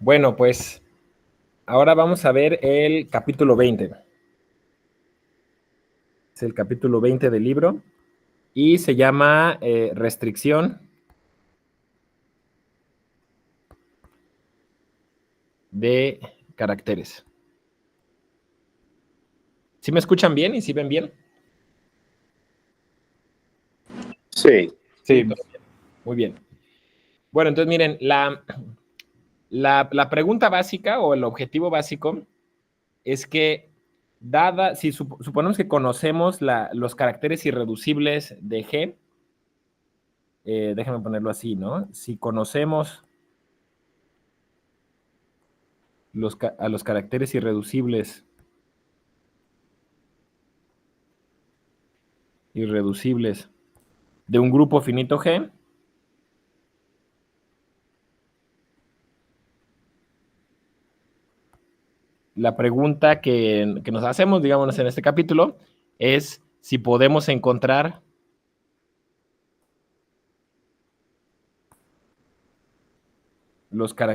Bueno, pues ahora vamos a ver el capítulo 20. Es el capítulo 20 del libro y se llama Restricción de caracteres. ¿Sí me escuchan bien y sí ven bien? Sí. Sí. Muy bien. Bueno, entonces miren, la pregunta básica o el objetivo básico es que si suponemos que conocemos los caracteres irreducibles de G, déjame ponerlo así, ¿no? Si conocemos a los caracteres irreducibles de un grupo finito G, la pregunta que nos hacemos, digamos, en este capítulo, es si podemos encontrar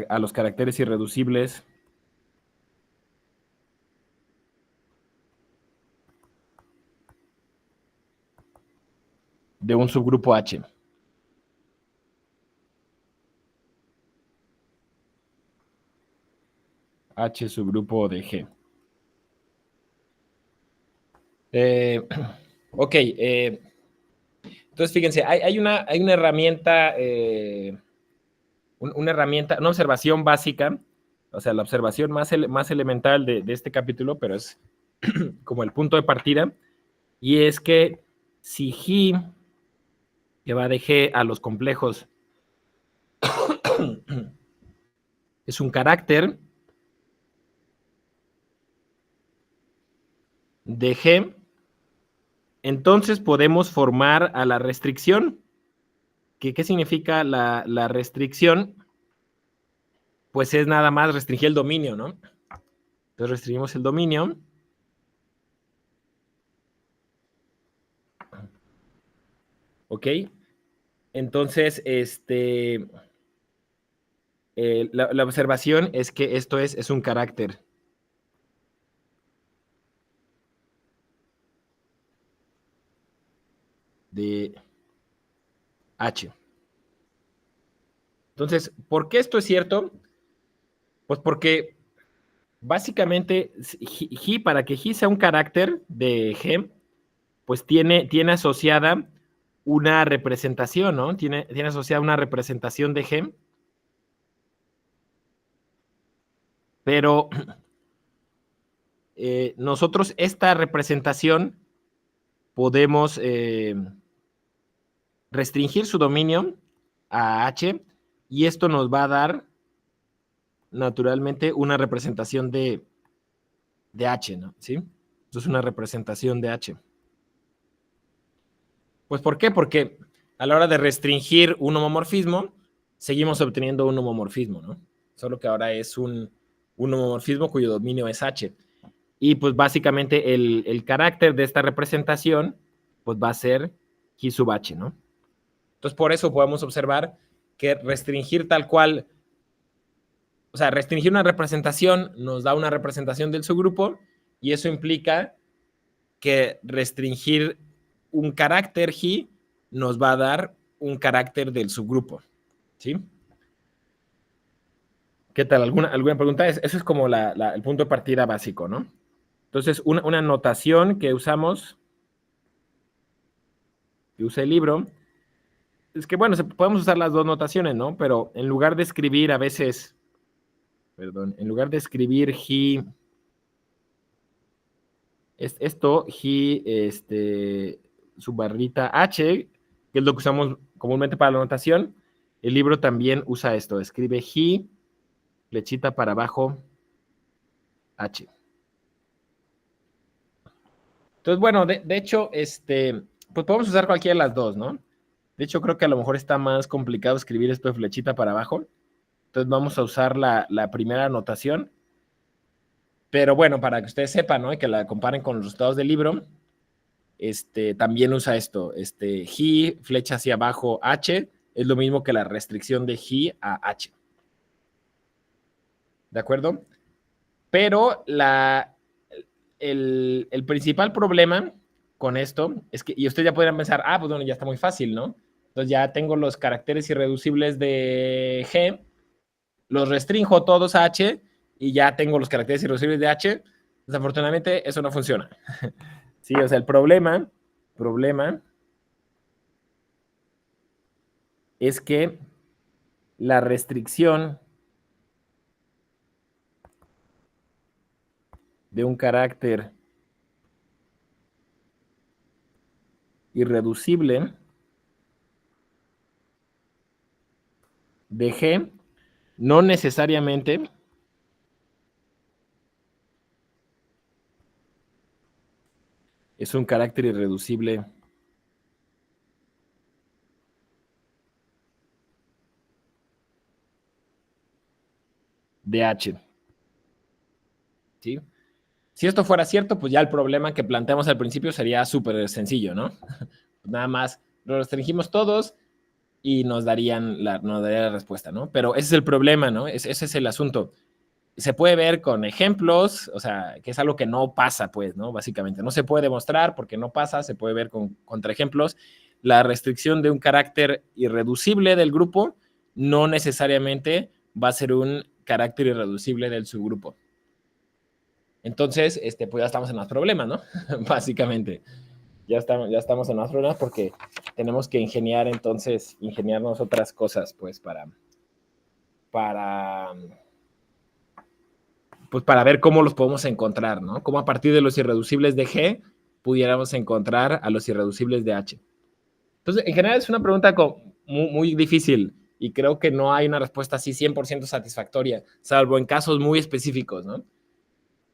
a los caracteres irreducibles de un subgrupo H. H subgrupo de G. Ok. Entonces, fíjense, hay una herramienta, una observación básica, o sea, la observación más elemental de este capítulo, pero es como el punto de partida, y es que si G, que va de G a los complejos, es un carácter de G, entonces podemos formar a la restricción. ¿Qué significa la restricción? Pues es nada más restringir el dominio, ¿no? Entonces restringimos el dominio. ¿Ok? Entonces, la observación es que esto es un carácter de H. Entonces, ¿por qué esto es cierto? Pues porque básicamente para que G sea un carácter de G, pues tiene asociada una representación, ¿no? Tiene asociada una representación de G, pero nosotros esta representación podemos restringir su dominio a H y esto nos va a dar naturalmente una representación de H, ¿no? ¿Sí? Esto es una representación de H. Pues ¿por qué? Porque a la hora de restringir un homomorfismo, seguimos obteniendo un homomorfismo, ¿no? Solo que ahora es un homomorfismo cuyo dominio es H. Y pues básicamente el carácter de esta representación pues va a ser G sub H, ¿no? Entonces por eso podemos observar que restringir tal cual, o sea, restringir una representación nos da una representación del subgrupo y eso implica que restringir un carácter G nos va a dar un carácter del subgrupo, ¿sí? ¿Qué tal? ¿Alguna pregunta? Eso es como el punto de partida básico, ¿no? Entonces, una notación que usamos, que usa el libro, es que, bueno, podemos usar las dos notaciones, ¿no? Pero en lugar de escribir a veces, en lugar de escribir G, esto, G, su barrita H, que es lo que usamos comúnmente para la notación, el libro también usa esto, escribe G, flechita para abajo, H. Entonces, bueno, de hecho, pues podemos usar cualquiera de las dos, ¿no? De hecho, creo que a lo mejor está más complicado escribir esto de flechita para abajo. Entonces vamos a usar la primera anotación. Pero bueno, para que ustedes sepan, ¿no? Y que la comparen con los resultados del libro, también usa esto. G, flecha hacia abajo, H, es lo mismo que la restricción de G a H. ¿de acuerdo? Pero el principal problema con esto es que, y ustedes ya podrían pensar, pues bueno, ya está muy fácil, ¿no? Entonces ya tengo los caracteres irreducibles de G, los restrinjo todos a H y ya tengo los caracteres irreducibles de H. Desafortunadamente eso no funciona. Sí, o sea, el problema es que la restricción de un carácter irreducible de G no necesariamente es un carácter irreducible de H. ¿Sí? Si esto fuera cierto, pues ya el problema que planteamos al principio sería súper sencillo, ¿no? Nada más lo restringimos todos y nos daría la respuesta, ¿no? Pero ese es el problema, ¿no? Ese es el asunto. Se puede ver con ejemplos, o sea, que es algo que no pasa, pues, ¿no? Básicamente, no se puede demostrar porque no pasa, se puede ver con contraejemplos. La restricción de un carácter irreducible del grupo no necesariamente va a ser un carácter irreducible del subgrupo. Entonces, pues ya estamos en más problemas, ¿no? Básicamente, ya estamos en más problemas porque tenemos que ingeniarnos otras cosas, pues, para ver cómo los podemos encontrar, ¿no? Cómo a partir de los irreducibles de G pudiéramos encontrar a los irreducibles de H. Entonces, en general es una pregunta muy, muy difícil y creo que no hay una respuesta así 100% satisfactoria, salvo en casos muy específicos, ¿no?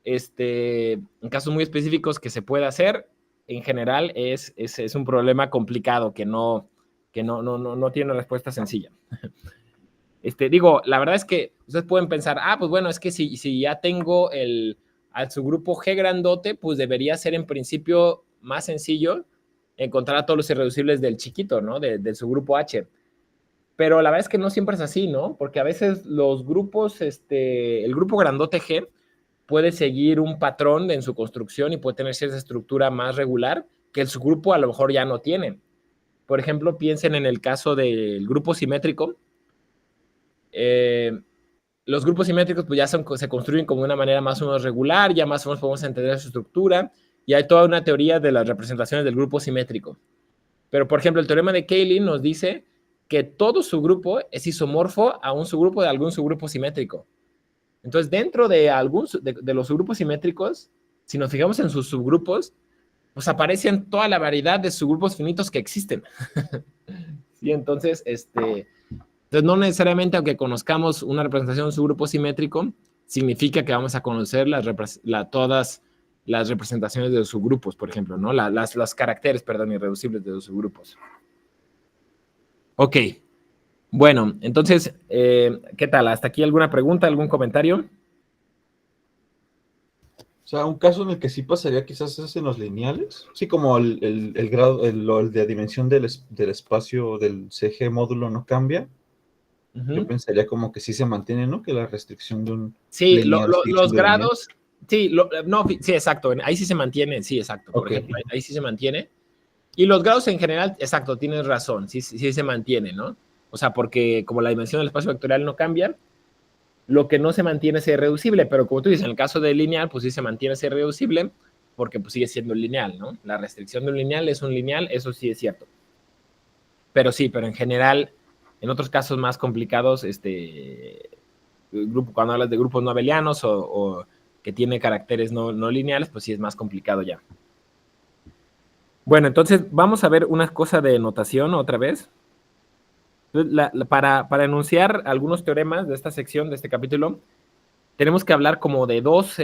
En casos muy específicos que se puede hacer, en general es un problema complicado que no tiene una respuesta sencilla. Digo, la verdad es que ustedes pueden pensar, pues bueno, es que si ya tengo al subgrupo G grandote, pues debería ser en principio más sencillo encontrar a todos los irreducibles del chiquito, ¿no? Del subgrupo H. Pero la verdad es que no siempre es así, ¿no? Porque a veces los grupos, el grupo grandote G puede seguir un patrón en su construcción y puede tener cierta estructura más regular que el subgrupo a lo mejor ya no tiene. Por ejemplo, piensen en el caso del grupo simétrico. Los grupos simétricos pues ya se construyen como de una manera más o menos regular, ya más o menos podemos entender su estructura, y hay toda una teoría de las representaciones del grupo simétrico. Pero, por ejemplo, el teorema de Cayley nos dice que todo subgrupo es isomorfo a un subgrupo de algún subgrupo simétrico. Entonces, dentro de los subgrupos simétricos, si nos fijamos en sus subgrupos, pues aparecen toda la variedad de subgrupos finitos que existen. Sí, entonces, no necesariamente, aunque conozcamos una representación de un subgrupo simétrico, significa que vamos a conocer todas las representaciones de los subgrupos, por ejemplo, ¿no? Los caracteres, irreducibles de los subgrupos. Ok. Bueno, entonces, ¿qué tal? ¿Hasta aquí alguna pregunta, algún comentario? O sea, un caso en el que sí pasaría quizás es en los lineales, sí, como el grado, el de dimensión del espacio del CG módulo no cambia. Yo pensaría como que sí se mantiene, ¿no? Que la restricción de un lineal los grados, lineal. Sí, exacto, ahí sí se mantiene, sí, exacto, por ejemplo, ahí sí se mantiene. Y los grados en general, exacto, tienes razón, sí se mantiene, ¿no? O sea, porque como la dimensión del espacio vectorial no cambia, lo que no se mantiene es irreducible, pero como tú dices, en el caso del lineal, pues sí se mantiene ese irreducible, porque pues sigue siendo lineal, ¿no? La restricción de un lineal es un lineal, eso sí es cierto. Pero sí, pero en general, en otros casos más complicados, cuando hablas de grupos no abelianos o que tiene caracteres no lineales, pues sí es más complicado ya. Bueno, entonces vamos a ver una cosa de notación otra vez. Para enunciar algunos teoremas de esta sección, de este capítulo, tenemos que hablar como de dos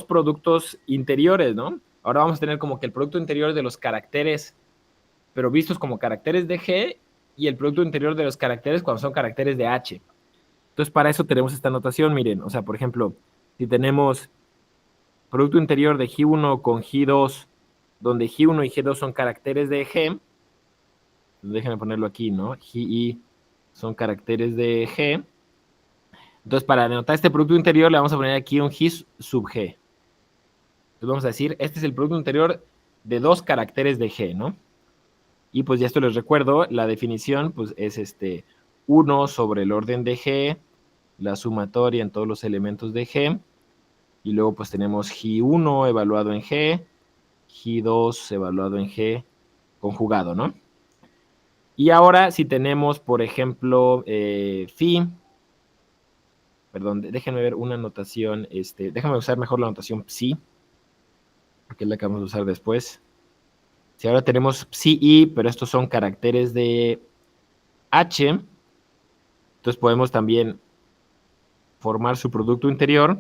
productos interiores, ¿no? Ahora vamos a tener como que el producto interior de los caracteres, pero vistos como caracteres de G, y el producto interior de los caracteres cuando son caracteres de H. Entonces, para eso tenemos esta notación, miren, o sea, por ejemplo, si tenemos producto interior de G1 con G2, donde G1 y G2 son caracteres de G, déjenme ponerlo aquí, ¿no? G y son caracteres de G. Entonces, para denotar este producto interior, le vamos a poner aquí un G sub G. Entonces, vamos a decir, este es el producto interior de 2 caracteres de G, ¿no? Y pues ya esto les recuerdo, la definición pues es 1 sobre el orden de G, la sumatoria en todos los elementos de G, y luego pues tenemos G1 evaluado en G, G2 evaluado en G conjugado, ¿no? Y ahora si tenemos, por ejemplo, phi, perdón, déjenme ver una notación, déjame usar mejor la notación psi, porque es la que vamos a usar después. Si ahora tenemos psi i, pero estos son caracteres de H, entonces podemos también formar su producto interior,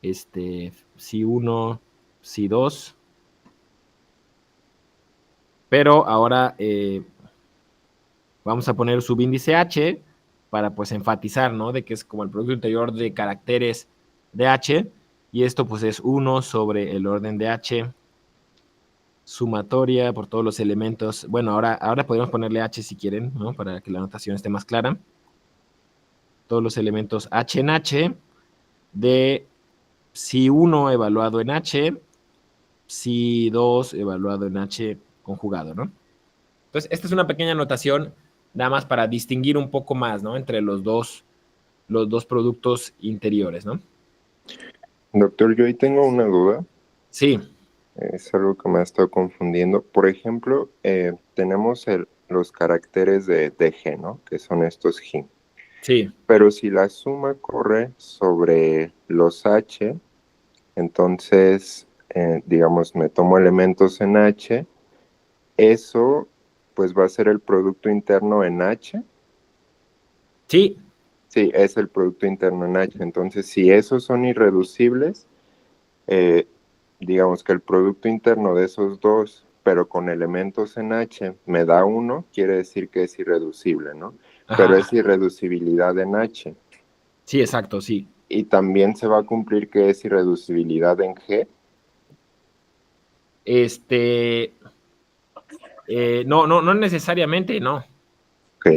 psi 1, psi 2, pero ahora vamos a poner subíndice H para pues enfatizar, ¿no? De que es como el producto interior de caracteres de H, y esto pues es 1 sobre el orden de H, sumatoria por todos los elementos. Bueno, ahora podemos ponerle H si quieren, ¿no? Para que la notación esté más clara. Todos los elementos H en H de psi 1 evaluado en H, psi 2 evaluado en H conjugado, ¿no? Entonces, esta es una pequeña notación nada más para distinguir un poco más, ¿no? Entre los dos productos interiores, ¿no? Doctor, yo ahí tengo una duda. Sí. Es algo que me ha estado confundiendo. Por ejemplo, tenemos los caracteres de G, ¿no? Que son estos G. Sí. Pero si la suma corre sobre los H, entonces, digamos, me tomo elementos en H, eso pues va a ser el producto interno en H. Sí. Sí, es el producto interno en H. Entonces, si esos son irreducibles, digamos que el producto interno de esos dos, pero con elementos en H, me da 1, quiere decir que es irreducible, ¿no? Ajá. Pero es irreducibilidad en H. Sí, exacto, sí. Y también se va a cumplir que es irreducibilidad en G. No necesariamente, no. Ok.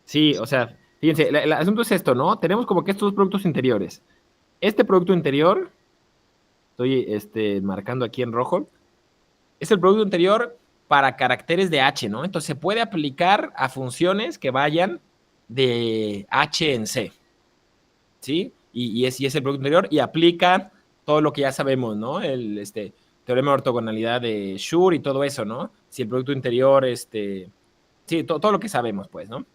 Sí, o sea, fíjense, el asunto es esto, ¿no? Tenemos como que estos dos productos interiores. Este producto interior, estoy marcando aquí en rojo, es el producto interior para caracteres de H, ¿no? Entonces se puede aplicar a funciones que vayan de H en C, ¿sí? Y es el producto interior y aplica todo lo que ya sabemos, ¿no? El teorema de ortogonalidad de Schur y todo eso, ¿no? Si el producto interior, sí, todo lo que sabemos, pues, ¿no?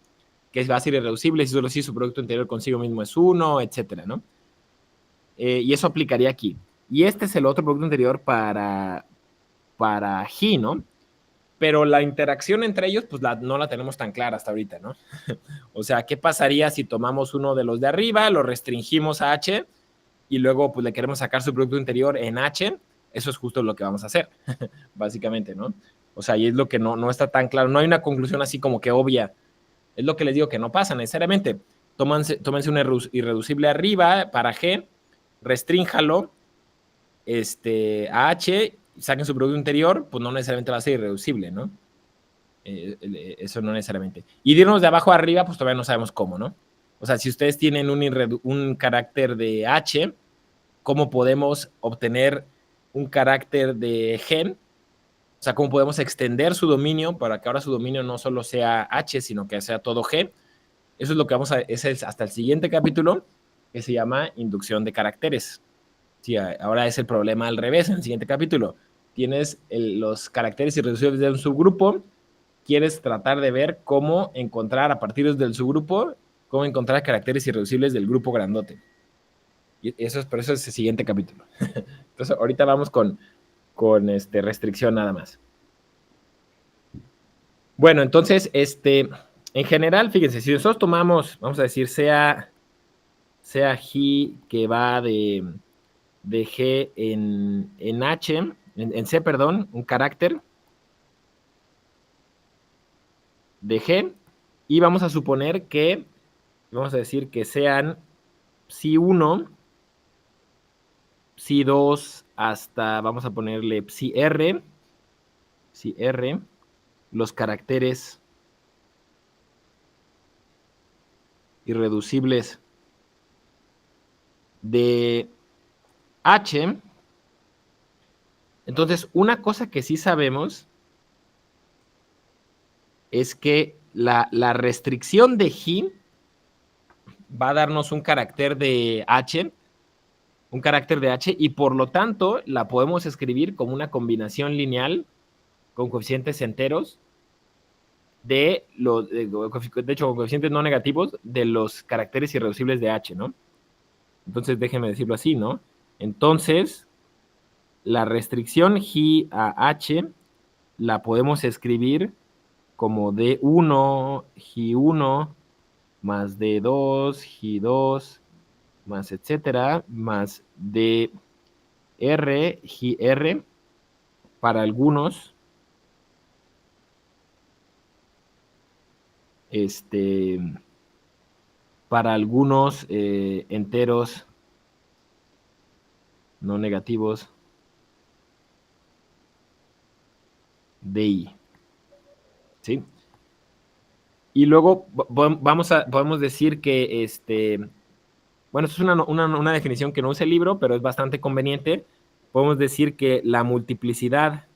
Que va a ser irreducible si solo si su producto interior consigo mismo es 1, etcétera, ¿no? Y eso aplicaría aquí. Y este es el otro producto interior para G, ¿no? Pero la interacción entre ellos, pues no la tenemos tan clara hasta ahorita, ¿no? O sea, ¿qué pasaría si tomamos uno de los de arriba, lo restringimos a H y luego pues le queremos sacar su producto interior en H? Eso es justo lo que vamos a hacer, básicamente, ¿no? O sea, y es lo que no está tan claro. No hay una conclusión así como que obvia. Es lo que les digo que no pasa necesariamente. Tómense un irreducible arriba para G, restrínjalo a H, saquen su producto interior, pues no necesariamente va a ser irreducible, ¿no? Eso no necesariamente. Y de irnos de abajo a arriba, pues todavía no sabemos cómo, ¿no? O sea, si ustedes tienen un carácter de H, ¿cómo podemos obtener un carácter de G? O sea, ¿cómo podemos extender su dominio para que ahora su dominio no solo sea H, sino que sea todo G? Eso es lo que ese es hasta el siguiente capítulo, que se llama inducción de caracteres. Sí, ahora es el problema al revés en el siguiente capítulo. Tienes los caracteres irreducibles de un subgrupo, quieres tratar de ver cómo encontrar a partir del subgrupo, cómo encontrar caracteres irreducibles del grupo grandote. Y por eso es el siguiente capítulo. Entonces, ahorita vamos con restricción nada más. Bueno, entonces, en general, fíjense, si nosotros tomamos, vamos a decir, sea G que va de G en H, en C, perdón, un carácter de G, y vamos a suponer que, vamos a decir que sean psi 1, psi 2, hasta, vamos a ponerle psi R, los caracteres irreducibles de H, entonces una cosa que sí sabemos es que la restricción de G va a darnos un carácter de H, y por lo tanto la podemos escribir como una combinación lineal con coeficientes enteros de hecho, con coeficientes no negativos de los caracteres irreducibles de H, ¿no? Entonces, déjenme decirlo así, ¿no? Entonces, la restricción G a H la podemos escribir como D1, G1, más D2, G2, más etcétera, más DR, GR, para algunos, enteros no negativos DI. ¿Sí? Y luego podemos decir que, bueno, esto es una definición que no usa el libro, pero es bastante conveniente. Podemos decir que la multiplicidad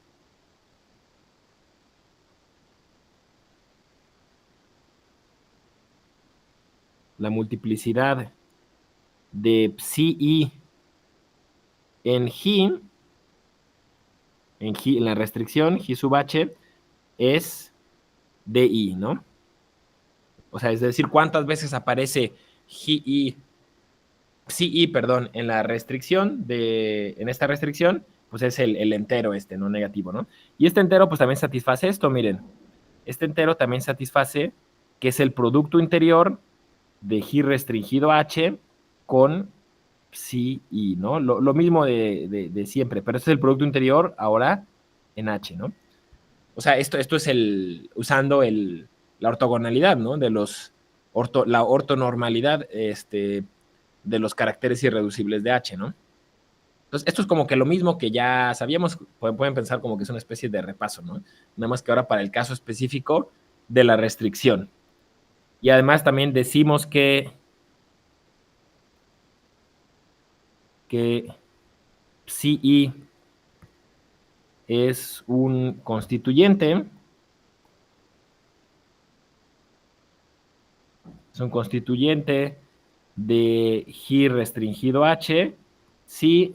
de psi en G, en la restricción, G sub H, es DI, ¿no? O sea, es decir, cuántas veces aparece psi, perdón, en la restricción, en esta restricción, pues es el entero no negativo, ¿no? Y este entero, pues también satisface esto, miren. Este entero también satisface que es el producto interior de G restringido H con psi, ¿no? Lo mismo de siempre, pero este es el producto interior ahora en H, ¿no? O sea, esto es usando la ortogonalidad, ¿no? La ortonormalidad de los caracteres irreducibles de H, ¿no? Entonces, esto es como que lo mismo que ya sabíamos, pueden pensar como que es una especie de repaso, ¿no? Nada más que ahora para el caso específico de la restricción. Y además también decimos que psi es un constituyente. Es un constituyente de G restringido H si,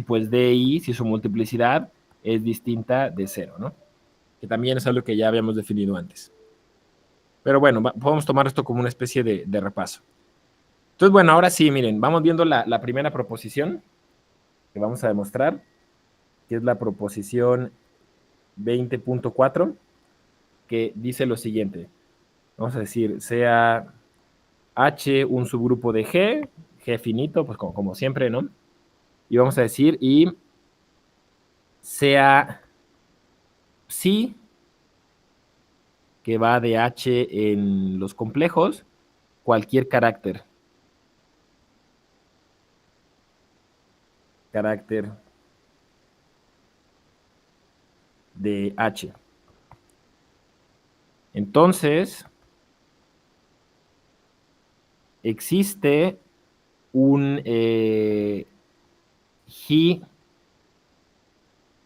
pues DI, si su multiplicidad es distinta de 0, ¿no? Que también es algo que ya habíamos definido antes. Pero bueno, podemos tomar esto como una especie de repaso. Entonces, bueno, ahora sí, miren, vamos viendo la primera proposición que vamos a demostrar, que es la proposición 20.4, que dice lo siguiente. Vamos a decir, sea H un subgrupo de G finito, pues como siempre, ¿no? Y vamos a decir, y sea psi, que va de H en los complejos, cualquier carácter de H. Entonces, existe un G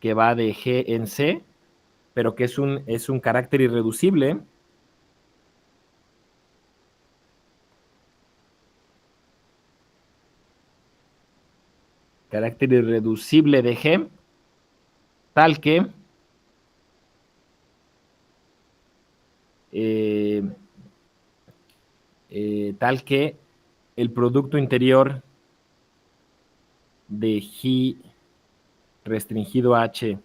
que va de G en C, pero que es un carácter irreducible. Carácter irreducible de G, tal que el producto interior de G restringido H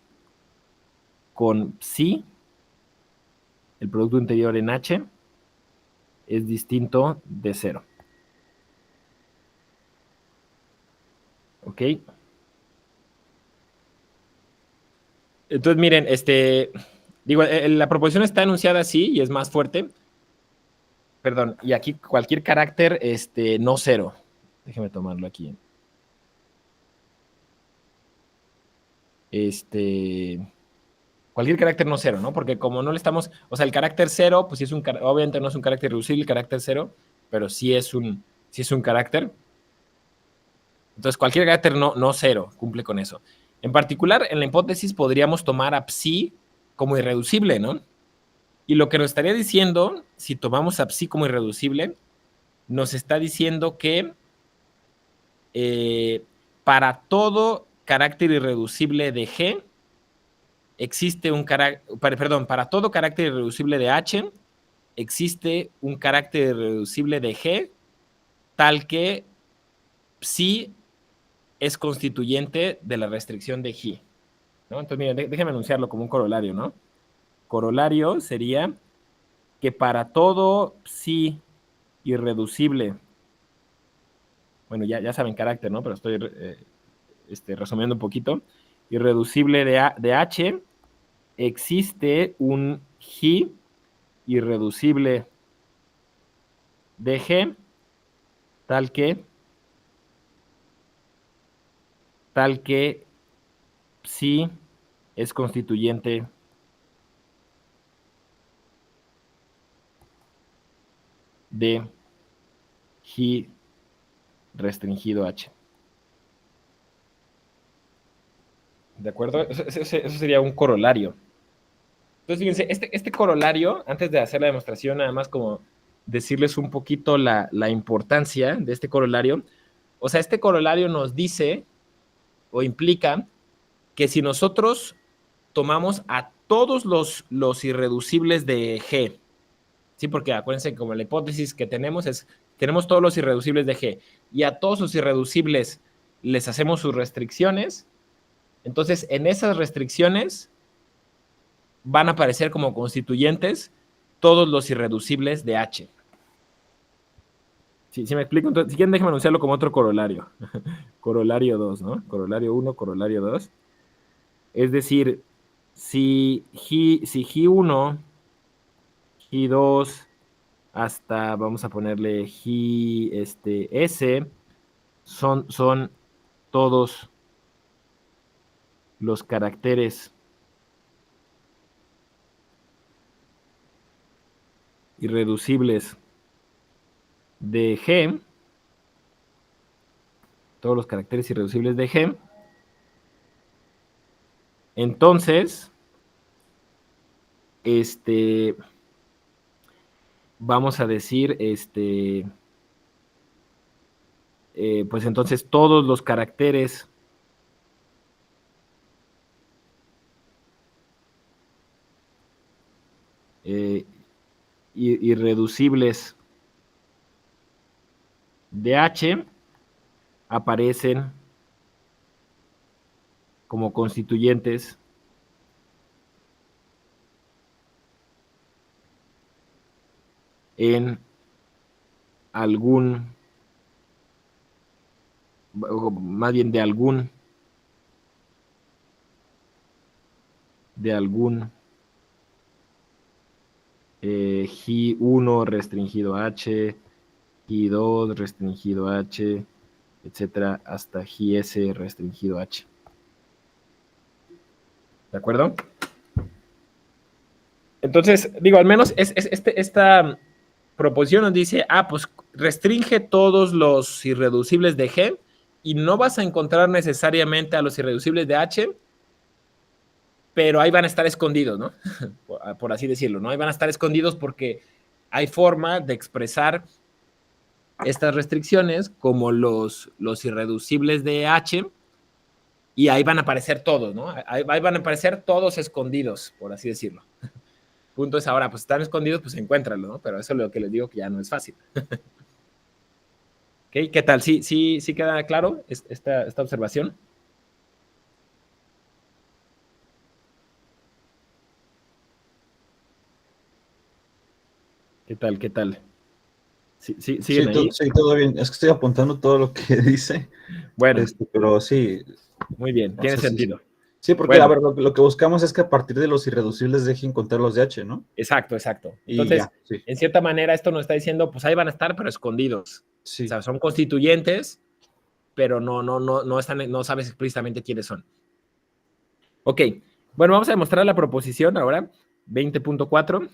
con psi, el producto interior en H, es distinto de 0. ¿Ok? Entonces, miren, digo, la proposición está enunciada así y es más fuerte. Perdón, y aquí cualquier carácter, no 0. Déjeme tomarlo aquí. Cualquier carácter no cero, ¿no? Porque como no le estamos, o sea, el carácter cero, pues sí es obviamente no es un carácter irreducible el carácter cero, pero sí es un carácter. Entonces, cualquier carácter no cero cumple con eso. En particular, en la hipótesis podríamos tomar a psi como irreducible, ¿no? Y lo que nos estaría diciendo, si tomamos a psi como irreducible, nos está diciendo que para todo carácter irreducible de G, existe un carácter, perdón, para todo carácter irreducible de H, existe un carácter irreducible de G, tal que psi es constituyente de la restricción de G, ¿no? Entonces, miren, déjenme anunciarlo como un corolario, ¿no? Corolario sería que para todo psi irreducible, bueno, ya saben carácter, ¿no? Pero estoy resumiendo un poquito, irreducible de H, existe un G irreducible de G, tal que psi es constituyente de G restringido H. ¿De acuerdo? Eso sería un corolario. Entonces, fíjense, este corolario, antes de hacer la demostración, nada más como decirles un poquito la importancia de este corolario. O sea, este corolario nos dice o implica que si nosotros tomamos a todos los irreducibles de G, ¿sí? Porque acuérdense que como la hipótesis que tenemos es, tenemos todos los irreducibles de G y a todos los irreducibles les hacemos sus restricciones, entonces en esas restricciones van a aparecer como constituyentes todos los irreducibles de H. ¿Sí me explico? Entonces, si quieren, déjenme anunciarlo como otro corolario. Corolario 2, ¿no? Corolario 1, corolario 2. Es decir, si G1, G2, hasta vamos a ponerle G S, son todos los caracteres irreducibles de G, todos los caracteres irreducibles de G, entonces, vamos a decir, pues entonces todos los caracteres irreducibles de H aparecen como constituyentes en algún, más bien de algún G1 restringido a H, G2 restringido a H, etcétera, hasta GS restringido a H. ¿De acuerdo? Entonces, digo, al menos esta proposición nos dice, pues restringe todos los irreducibles de G y no vas a encontrar necesariamente a los irreducibles de H, pero ahí van a estar escondidos, ¿no? Por así decirlo, ¿no? Ahí van a estar escondidos porque hay forma de expresar estas restricciones como los irreducibles de H y ahí van a aparecer todos, ¿no? Ahí van a aparecer todos escondidos, por así decirlo. Punto es ahora, pues están escondidos, pues encuéntralo, ¿no? Pero eso es lo que les digo que ya no es fácil. ¿Okay? ¿Qué tal? ¿Sí queda claro esta observación? ¿Qué tal? ¿Siguen ahí? Sí, todo bien. Es que estoy apuntando todo lo que dice. Bueno. Pero sí. Muy bien, tiene sentido. Sí, porque bueno, a ver, lo que buscamos es que a partir de los irreducibles deje encontrar los de H, ¿no? Exacto. Entonces, en cierta manera, esto nos está diciendo, pues ahí van a estar, pero escondidos. Sí. O sea, son constituyentes, pero no sabes explícitamente quiénes son. Ok, Bueno, vamos a demostrar la proposición ahora, 20.4,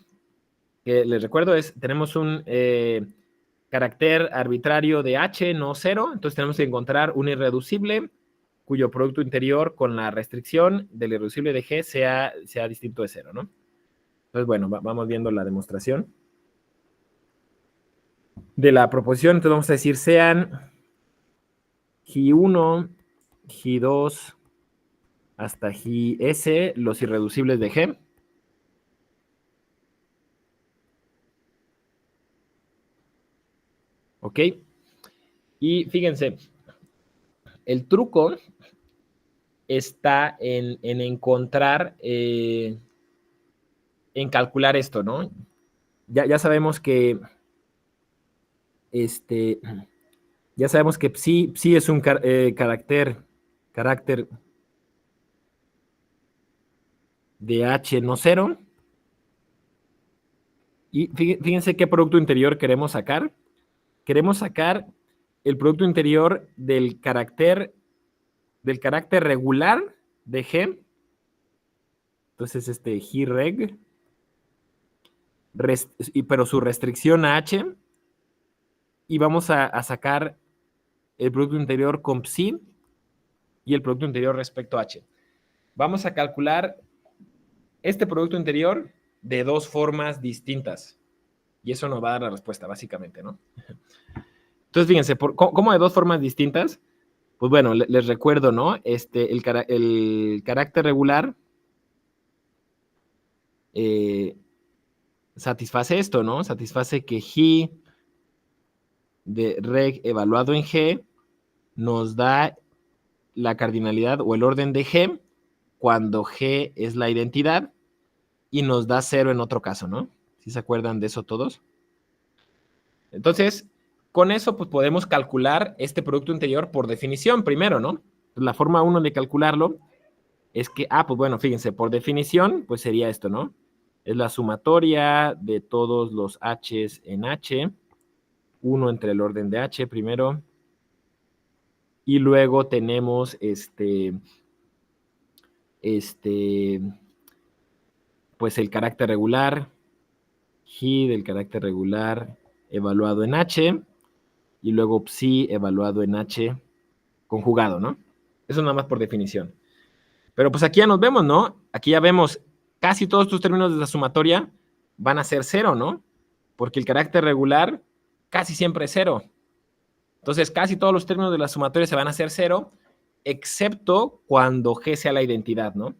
que les recuerdo tenemos un carácter arbitrario de h, no 0, entonces tenemos que encontrar un irreducible cuyo producto interior con la restricción del irreducible de g sea distinto de 0, ¿no? Entonces, bueno, vamos viendo la demostración de la proposición. Entonces vamos a decir sean Gi1, Gi2 hasta Gis los irreducibles de G. ¿Ok? Y fíjense, el truco está en encontrar, en calcular esto, ¿no? Ya sabemos que ya sabemos que psi es un carácter de h no 0. Y fíjense qué producto interior queremos sacar. Queremos sacar el producto interior del carácter regular de G. Entonces, Greg, pero su restricción a H. Y vamos a sacar el producto interior con psi y el producto interior respecto a H. Vamos a calcular este producto interior de dos formas distintas. Y eso nos va a dar la respuesta, básicamente, ¿no? Entonces, fíjense, ¿cómo de dos formas distintas? Pues bueno, les recuerdo, ¿no? El carácter regular satisface esto, ¿no? Satisface que G de reg evaluado en G nos da la cardinalidad o el orden de G cuando G es la identidad y nos da 0 en otro caso, ¿no? ¿Sí se acuerdan de eso todos? Entonces, con eso pues podemos calcular este producto interior por definición primero, ¿no? La forma 1 de calcularlo es que, pues bueno, fíjense, por definición, pues sería esto, ¿no? Es la sumatoria de todos los h's en h, 1 entre el orden de h primero, y luego tenemos pues el carácter regular, G del carácter regular evaluado en h, y luego psi evaluado en h conjugado, ¿no? Eso nada más por definición. Pero pues aquí ya nos vemos, ¿no? Aquí ya vemos casi todos estos términos de la sumatoria van a ser 0, ¿no? Porque el carácter regular casi siempre es 0. Entonces, casi todos los términos de la sumatoria se van a hacer 0, excepto cuando G sea la identidad, ¿no?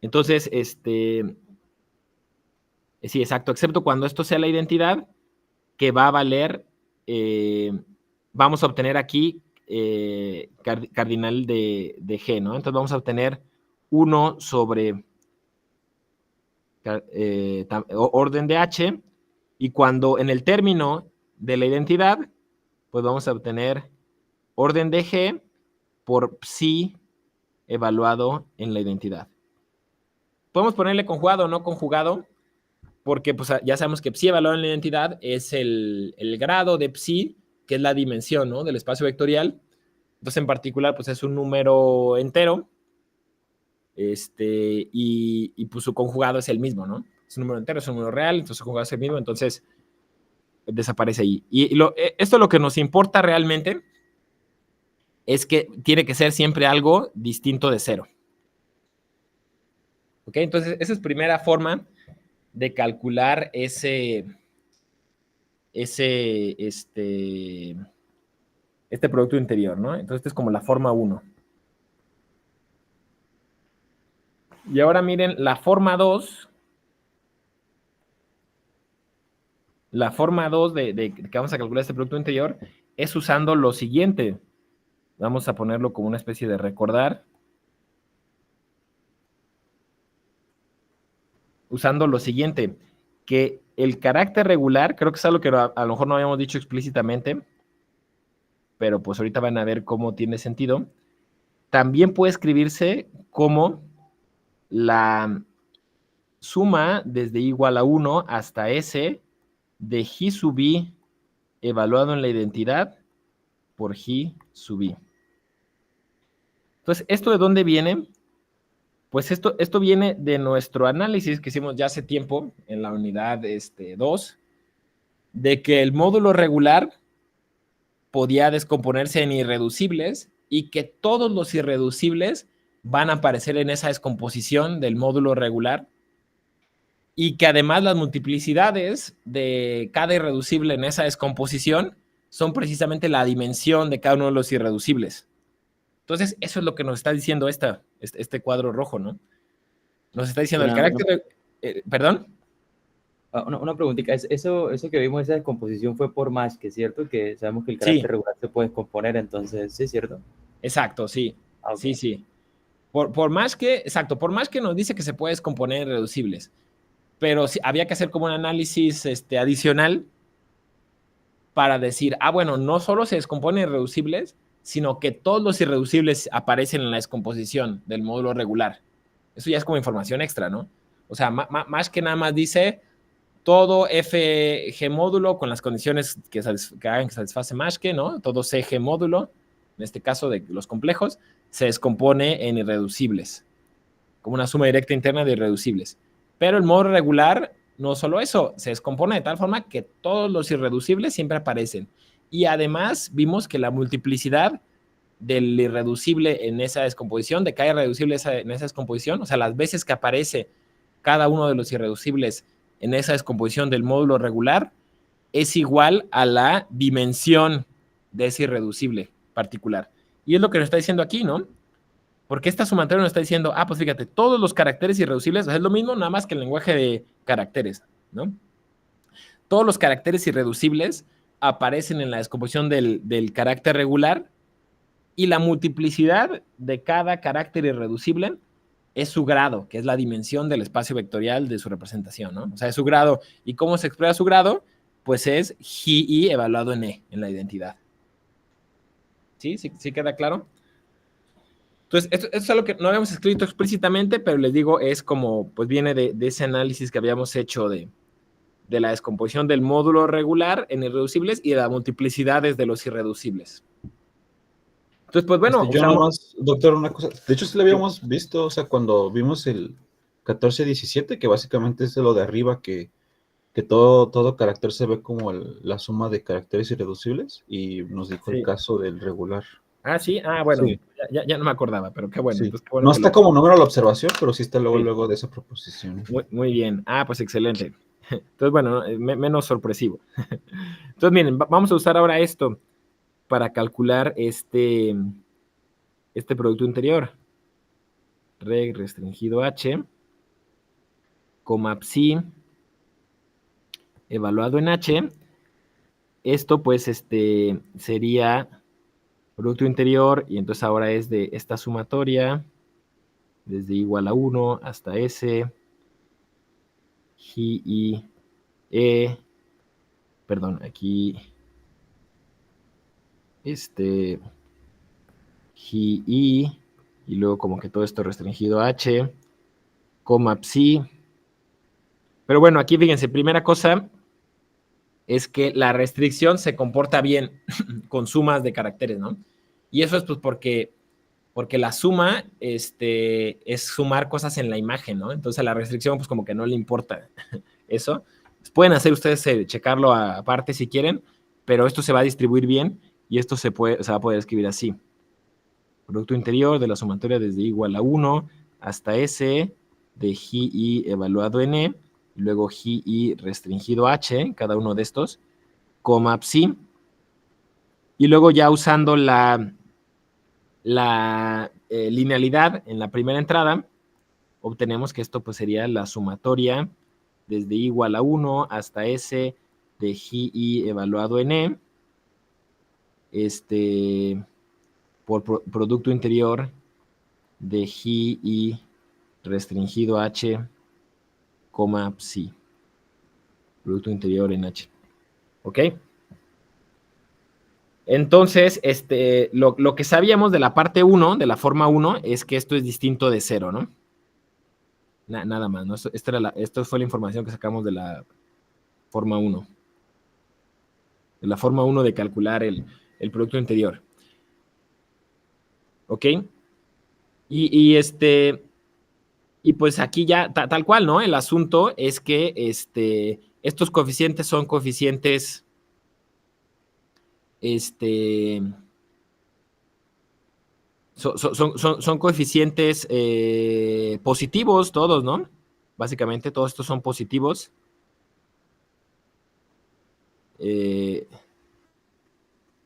Entonces, sí, exacto, excepto cuando esto sea la identidad, que va a valer, vamos a obtener aquí cardinal de G, ¿no? Entonces vamos a obtener 1 sobre orden de H, y cuando en el término de la identidad, pues vamos a obtener orden de G por psi evaluado en la identidad. Podemos ponerle conjugado o no conjugado, porque pues ya sabemos que psi evaluado en la identidad es el grado de psi, que es la dimensión, ¿no?, del espacio vectorial. Entonces, en particular, pues es un número entero, y pues su conjugado es el mismo, ¿no? Es un número entero, es un número real, entonces su conjugado es el mismo, entonces desaparece ahí. Y esto lo que nos importa realmente es que tiene que ser siempre algo distinto de 0. ¿Ok? Entonces, esa es primera forma de calcular este producto interior, ¿no? Entonces, esta es como la forma 1. Y ahora miren la forma 2. La forma 2 de que vamos a calcular este producto interior es usando lo siguiente. Vamos a ponerlo como una especie de recordar. Usando lo siguiente, que el carácter regular, creo que es algo que a lo mejor no habíamos dicho explícitamente, pero pues ahorita van a ver cómo tiene sentido. También puede escribirse como la suma desde igual a 1 hasta S de G sub I evaluado en la identidad por G sub I. Entonces, ¿esto de dónde viene? Pues esto viene de nuestro análisis que hicimos ya hace tiempo en la unidad 2, de que el módulo regular podía descomponerse en irreducibles y que todos los irreducibles van a aparecer en esa descomposición del módulo regular y que además las multiplicidades de cada irreducible en esa descomposición son precisamente la dimensión de cada uno de los irreducibles. Entonces, eso es lo que nos está diciendo este cuadro rojo, ¿no? Nos está diciendo el carácter... ¿Perdón? Una preguntita. Eso que vimos, esa descomposición fue por Maschke, ¿cierto? Que sabemos que el carácter regular se puede descomponer, entonces, ¿sí, cierto? Exacto, sí. Okay. Sí. Por Maschke, exacto, por Maschke nos dice que se puede descomponer en irreducibles, pero sí, había que hacer como un análisis adicional para decir, bueno, no solo se descomponen irreducibles, sino que todos los irreducibles aparecen en la descomposición del módulo regular. Eso ya es como información extra, ¿no? O sea, más que nada más dice todo FG módulo con las condiciones que hagan que satisface Maschke, ¿no? Todo CG módulo, en este caso de los complejos, se descompone en irreducibles, como una suma directa interna de irreducibles. Pero el módulo regular, no solo eso, se descompone de tal forma que todos los irreducibles siempre aparecen. Y además vimos que la multiplicidad del irreducible en esa descomposición, de cada irreducible en esa descomposición, o sea, las veces que aparece cada uno de los irreducibles en esa descomposición del módulo regular, es igual a la dimensión de ese irreducible particular. Y es lo que nos está diciendo aquí, ¿no? Porque esta sumatoria nos está diciendo, pues fíjate, todos los caracteres irreducibles es lo mismo, nada más que el lenguaje de caracteres, ¿no? Todos los caracteres irreducibles aparecen en la descomposición del carácter regular y la multiplicidad de cada carácter irreducible es su grado, que es la dimensión del espacio vectorial de su representación, ¿no? O sea, es su grado. ¿Y cómo se expresa su grado? Pues es GI evaluado en E, en la identidad. ¿Sí? ¿Sí queda claro? Entonces, esto es algo que no habíamos escrito explícitamente, pero les digo, es como, pues viene de ese análisis que habíamos hecho de la descomposición del módulo regular en irreducibles y de las multiplicidades de los irreducibles. Entonces, pues bueno. Yo nada más, doctor, una cosa. De hecho, sí lo habíamos visto, o sea, cuando vimos el 14-17, que básicamente es lo de arriba, que todo carácter se ve como la suma de caracteres irreducibles, y nos dijo el caso del regular. Sí, bueno, sí. Ya no me acordaba, pero qué bueno. Sí. Entonces, qué bueno no está como número la observación, pero sí está luego de esa proposición. Muy bien. Pues excelente. Entonces, bueno, menos sorpresivo. Entonces, miren, vamos a usar ahora esto para calcular este producto interior. Reg restringido H, psi, evaluado en H. Esto, pues, sería producto interior, y entonces ahora es de esta sumatoria, desde igual a 1 hasta S, GI, E, perdón, aquí, GI, y luego como que todo esto restringido a H, psi. Pero bueno, aquí fíjense, primera cosa es que la restricción se comporta bien con sumas de caracteres, ¿no? Y eso es pues porque la suma es sumar cosas en la imagen, ¿no? Entonces a la restricción pues como que no le importa eso. Pueden hacer ustedes checarlo aparte si quieren, pero esto se va a distribuir bien y esto se va a poder escribir así. Producto interior de la sumatoria desde igual a 1 hasta S de GI evaluado en E, y luego GI restringido H, cada uno de estos, psi. Y luego ya usando la linealidad en la primera entrada, obtenemos que esto pues sería la sumatoria desde igual a 1 hasta S de GI evaluado en E, por producto interior de GI restringido H, psi. Producto interior en H. ¿Ok? Entonces, lo que sabíamos de la parte 1, de la forma 1, es que esto es distinto de 0, ¿no? Nada más, ¿no? Esto fue la información que sacamos de la forma 1. De la forma 1 de calcular el producto interior. ¿Ok? Y Y pues aquí ya, tal cual, ¿no? El asunto es que estos coeficientes son coeficientes, son coeficientes positivos todos, ¿no? Básicamente todos estos son positivos.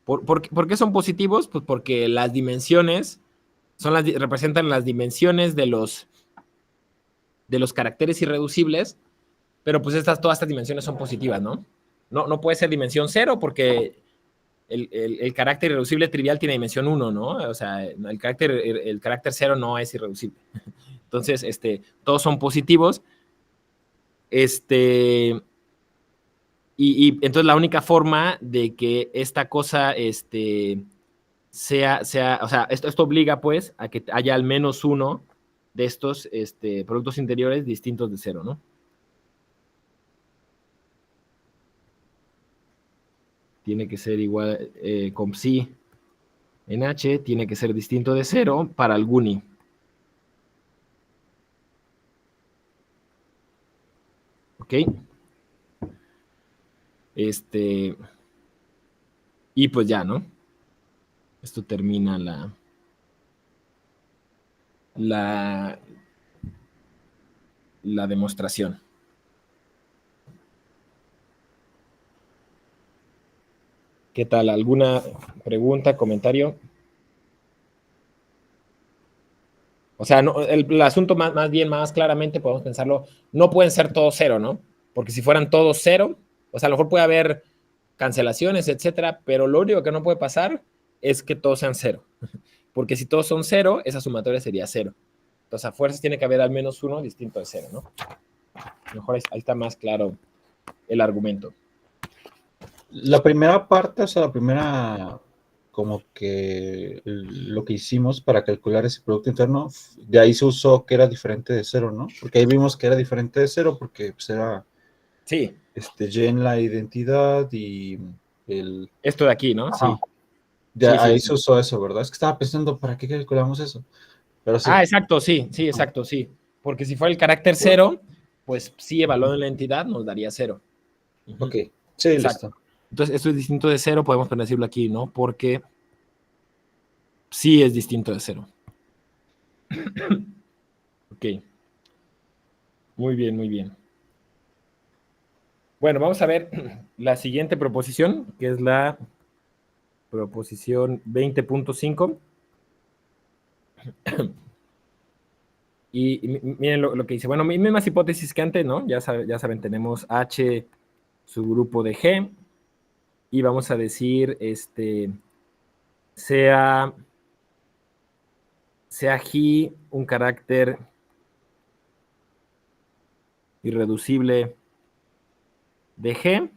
¿Por qué son positivos? Pues porque las dimensiones representan las dimensiones de los caracteres irreducibles, pero pues todas estas dimensiones son positivas, ¿no? No puede ser dimensión 0 porque el carácter irreducible trivial tiene dimensión 1, ¿no? O sea, el carácter 0 no es irreducible. Entonces, todos son positivos. Y entonces la única forma de que esta cosa sea, o sea, esto obliga pues a que haya al menos uno de estos productos interiores distintos de 0, ¿no? Tiene que ser igual con psi en H, tiene que ser distinto de 0 para el GUNI. ¿Ok? Y pues ya, ¿no? Esto termina la demostración. ¿Qué tal? ¿Alguna pregunta, comentario? O sea, no, el asunto más bien, más claramente, podemos pensarlo, no pueden ser todos 0, ¿no? Porque si fueran todos 0, o sea, a lo mejor puede haber cancelaciones, etcétera, pero lo único que no puede pasar es que todos sean 0. Porque si todos son 0, esa sumatoria sería 0. Entonces, a fuerzas tiene que haber al menos uno distinto de 0, ¿no? Mejor ahí está más claro el argumento. La primera parte, o sea, la primera, como que lo que hicimos para calcular ese producto interno, de ahí se usó que era diferente de 0, ¿no? Porque ahí vimos que era diferente de 0 porque pues, era sí. Y en la identidad y el... Esto de aquí, ¿no? Ajá. Sí. De sí, ahí sí. se usó eso, ¿verdad? Es que estaba pensando, ¿para qué calculamos eso? Pero sí. Exacto, sí, exacto, sí. Porque si fuera el carácter 0, pues sí, evaluando la entidad nos daría 0. Ok, sí, exacto. Listo. Entonces, esto es distinto de 0, podemos decirlo aquí, ¿no? Porque sí es distinto de 0. Ok. Muy bien, muy bien. Bueno, vamos a ver la siguiente proposición, que es la proposición 20.5. Y miren lo que dice. Bueno, mismas hipótesis que antes, ¿no? Ya saben, tenemos H subgrupo de G. Y vamos a decir, sea G un carácter irreducible de G.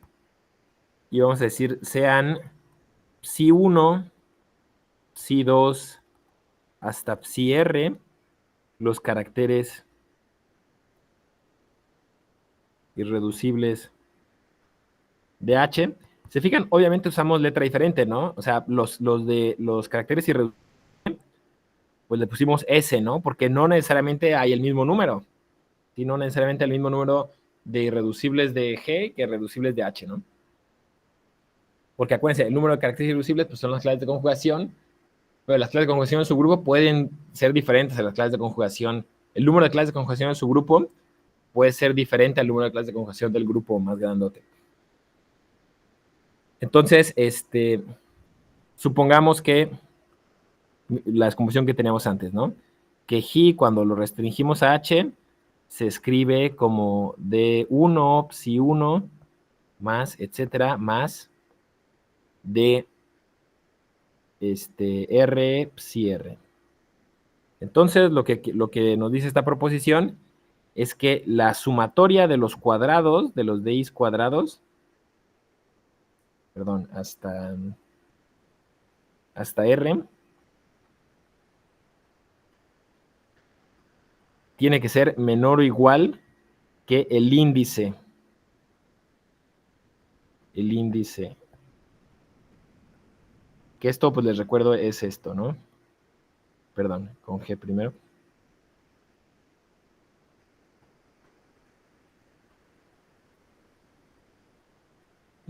Y vamos a decir, sean psi1, psi2 hasta psi-r los caracteres irreducibles de H. Se fijan, obviamente usamos letra diferente, ¿no? O sea, los caracteres irreducibles, pues le pusimos S, ¿no? Porque no necesariamente hay el mismo número. Y no necesariamente el mismo número de irreducibles de G que irreducibles de H, ¿no? Porque acuérdense, el número de caracteres irreducibles pues, son las claves de conjugación, pero las claves de conjugación en su grupo pueden ser diferentes a las claves de conjugación. El número de claves de conjugación en su grupo puede ser diferente al número de clases de conjugación del grupo más grandote. Entonces, supongamos que la descomposición que teníamos antes, ¿no? Que G, cuando lo restringimos a H, se escribe como D1, psi1, más, etcétera, más D R, psi R. Entonces, lo que nos dice esta proposición es que la sumatoria de los cuadrados, de los DIs cuadrados, perdón, hasta R, tiene que ser menor o igual que el índice. El índice. Que esto, pues les recuerdo, es esto, ¿no? Perdón, con G primero.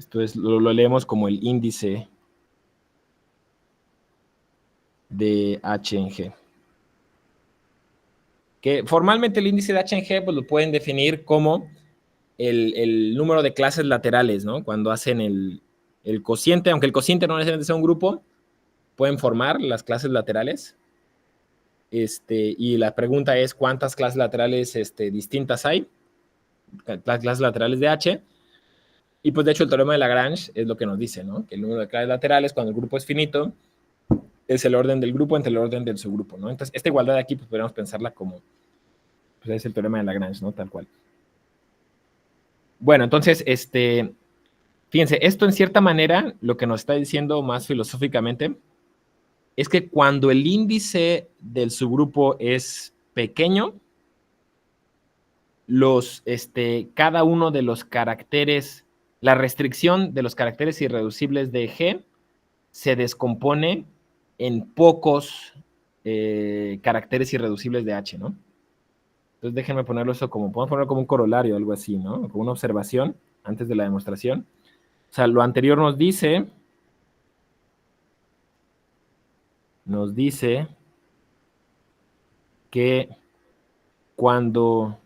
Esto es, lo leemos como el índice de H en G. Que formalmente el índice de H en G pues lo pueden definir como el número de clases laterales, ¿no? Cuando hacen el cociente, aunque el cociente no necesariamente sea un grupo, pueden formar las clases laterales. Y la pregunta es, ¿cuántas clases laterales distintas hay? Las clases laterales de H. Y pues de hecho el teorema de Lagrange es lo que nos dice, ¿no? Que el número de clases laterales cuando el grupo es finito es el orden del grupo entre el orden del subgrupo, ¿no? Entonces esta igualdad de aquí pues podríamos pensarla como, pues es el teorema de Lagrange, ¿no? Tal cual. Bueno, entonces, fíjense, esto en cierta manera lo que nos está diciendo más filosóficamente es que cuando el índice del subgrupo es pequeño, cada uno de los caracteres, la restricción de los caracteres irreducibles de G se descompone en pocos caracteres irreducibles de H, ¿no? Entonces déjenme ponerlo eso como, podemos ponerlo como un corolario, algo así, ¿no? Como una observación antes de la demostración. O sea, lo anterior nos dice que cuando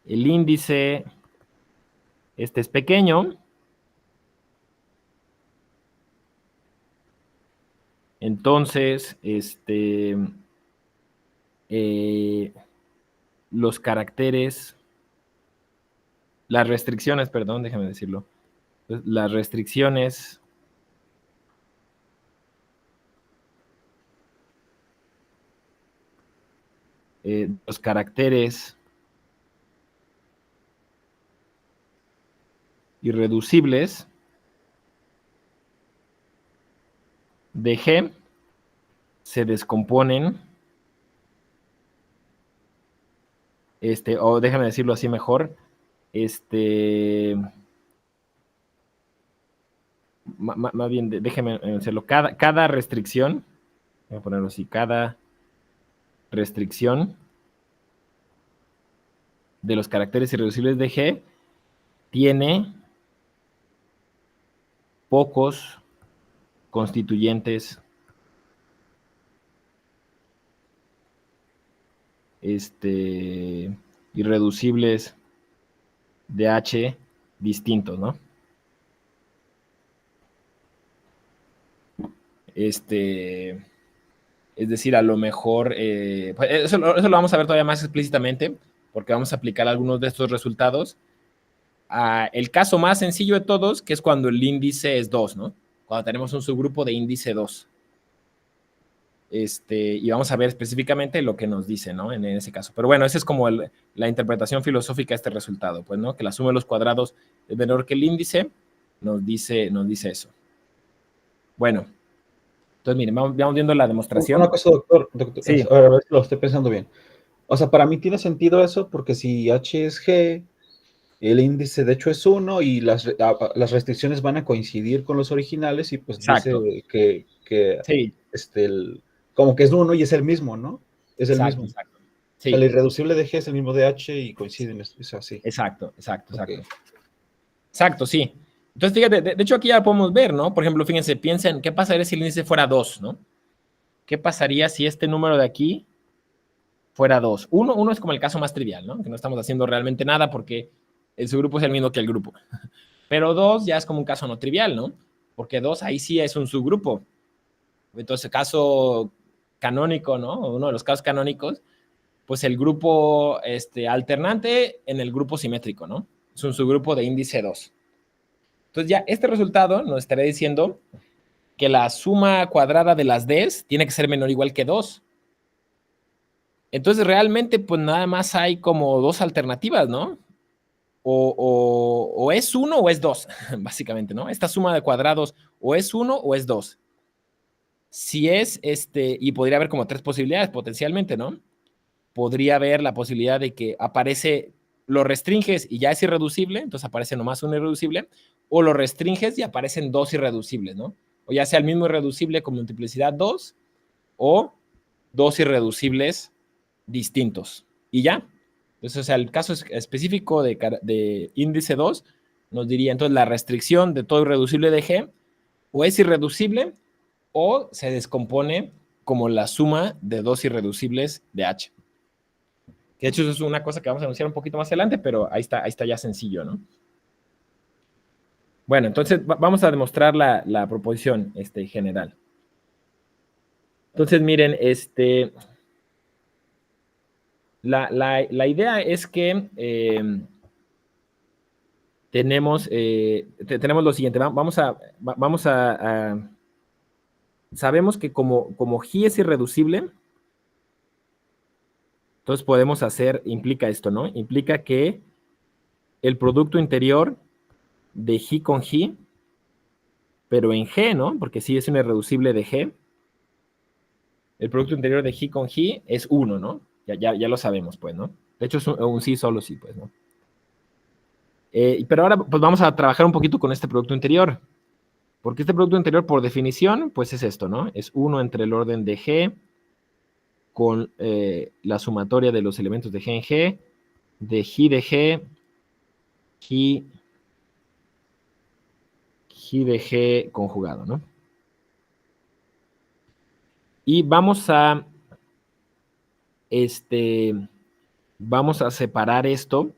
el índice es pequeño, entonces los caracteres, las restricciones, perdón, déjame decirlo, las restricciones los caracteres irreducibles de G se descomponen, o déjame decirlo así mejor, más bien, déjeme hacerlo, cada restricción, voy a ponerlo así, cada restricción de los caracteres irreducibles de G tiene pocos constituyentes irreducibles de H distintos, ¿no? Es decir, a lo mejor, pues eso lo vamos a ver todavía más explícitamente, porque vamos a aplicar algunos de estos resultados a el caso más sencillo de todos, que es cuando el índice es 2, ¿no? Cuando tenemos un subgrupo de índice 2. Y vamos a ver específicamente lo que nos dice, ¿no? En ese caso. Pero bueno, esa es como la interpretación filosófica de este resultado, pues, ¿no? Que la suma de los cuadrados es menor que el índice, nos dice eso. Bueno, entonces, miren, vamos viendo la demostración. Una cosa, doctor, sí. a ver si lo estoy pensando bien. O sea, para mí tiene sentido eso, porque si H es G, el índice de hecho es 1 y las restricciones van a coincidir con los originales y pues Exacto. dice que sí. Como que es 1 y es el mismo, ¿no? Es el Exacto, mismo. exacto. Sí. O sea, el irreducible de G es el mismo de H y coinciden, es así. Exacto. Okay. Exacto, sí. Entonces, fíjate, de hecho aquí ya podemos ver, ¿no? Por ejemplo, fíjense, piensen, ¿qué pasaría si el índice fuera 2, ¿no? ¿Qué pasaría si este número de aquí fuera 2? Uno es como el caso más trivial, ¿no? Que no estamos haciendo realmente nada porque el subgrupo es el mismo que el grupo. Pero 2 ya es como un caso no trivial, ¿no? Porque 2 ahí sí es un subgrupo. Entonces, caso canónico, ¿no? Uno de los casos canónicos, pues el grupo alternante en el grupo simétrico, ¿no? Es un subgrupo de índice 2. Entonces ya este resultado nos estaría diciendo que la suma cuadrada de las Ds tiene que ser menor o igual que 2. Entonces realmente pues nada más hay como dos alternativas, ¿no? O es 1 o es 2, básicamente, ¿no? Esta suma de cuadrados o es 1 o es 2. Si es y podría haber como tres posibilidades potencialmente, ¿no? Podría haber la posibilidad de que aparece, lo restringes y ya es irreducible, entonces aparece nomás un irreducible, o lo restringes y aparecen dos irreducibles, ¿no? O ya sea el mismo irreducible con multiplicidad 2, o dos irreducibles distintos. Y ya. Entonces, o sea, el caso específico de índice 2 nos diría, entonces, la restricción de todo irreducible de G o es irreducible o se descompone como la suma de dos irreducibles de H. Que de hecho eso es una cosa que vamos a anunciar un poquito más adelante, pero ahí está ya sencillo, ¿no? Bueno, entonces vamos a demostrar la proposición general. Entonces, miren, la idea es que tenemos lo siguiente. Sabemos que como G es irreducible, entonces podemos implica esto, ¿no? Implica que el producto interior de G con G, pero en G, ¿no? Porque sí es un irreducible de G. El producto interior de G con G es 1, ¿no? Ya lo sabemos, pues, ¿no? De hecho, es un sí, solo sí, pues, ¿no? Pero ahora, pues, vamos a trabajar un poquito con este producto interior. Porque este producto interior, por definición, pues es esto, ¿no? Es 1 entre el orden de G con la sumatoria de los elementos de G en G, de G, G de G conjugado, ¿no? Y vamos a separar esto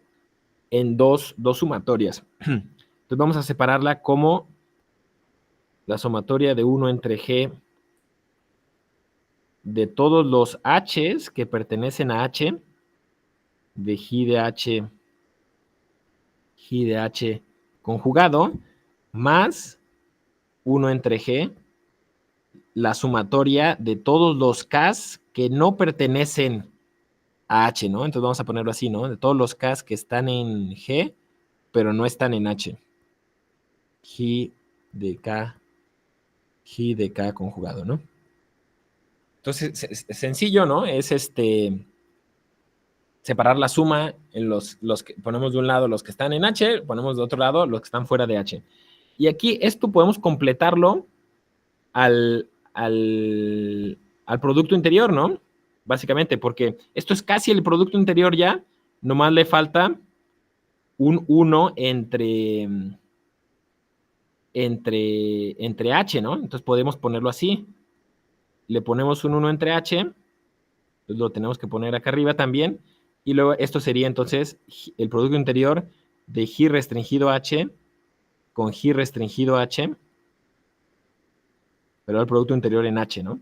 en dos sumatorias. Entonces vamos a separarla como la sumatoria de 1 entre G de todos los H's que pertenecen a H, de G de H conjugado, más 1 entre G, la sumatoria de todos los K's que no pertenecen a H, ¿no? Entonces vamos a ponerlo así, ¿no? De todos los K's que están en G, pero no están en H. G de K conjugado, ¿no? Entonces, es sencillo, ¿no? Es separar la suma en los que ponemos de un lado los que están en H, ponemos de otro lado los que están fuera de H. Y aquí esto podemos completarlo al producto interior, ¿no? Básicamente, porque esto es casi el producto interior ya, nomás le falta un 1 entre H, ¿no? Entonces podemos ponerlo así. Le ponemos un 1 entre H, pues lo tenemos que poner acá arriba también, y luego esto sería entonces el producto interior de G restringido H con G restringido H, pero el producto interior en H, ¿no?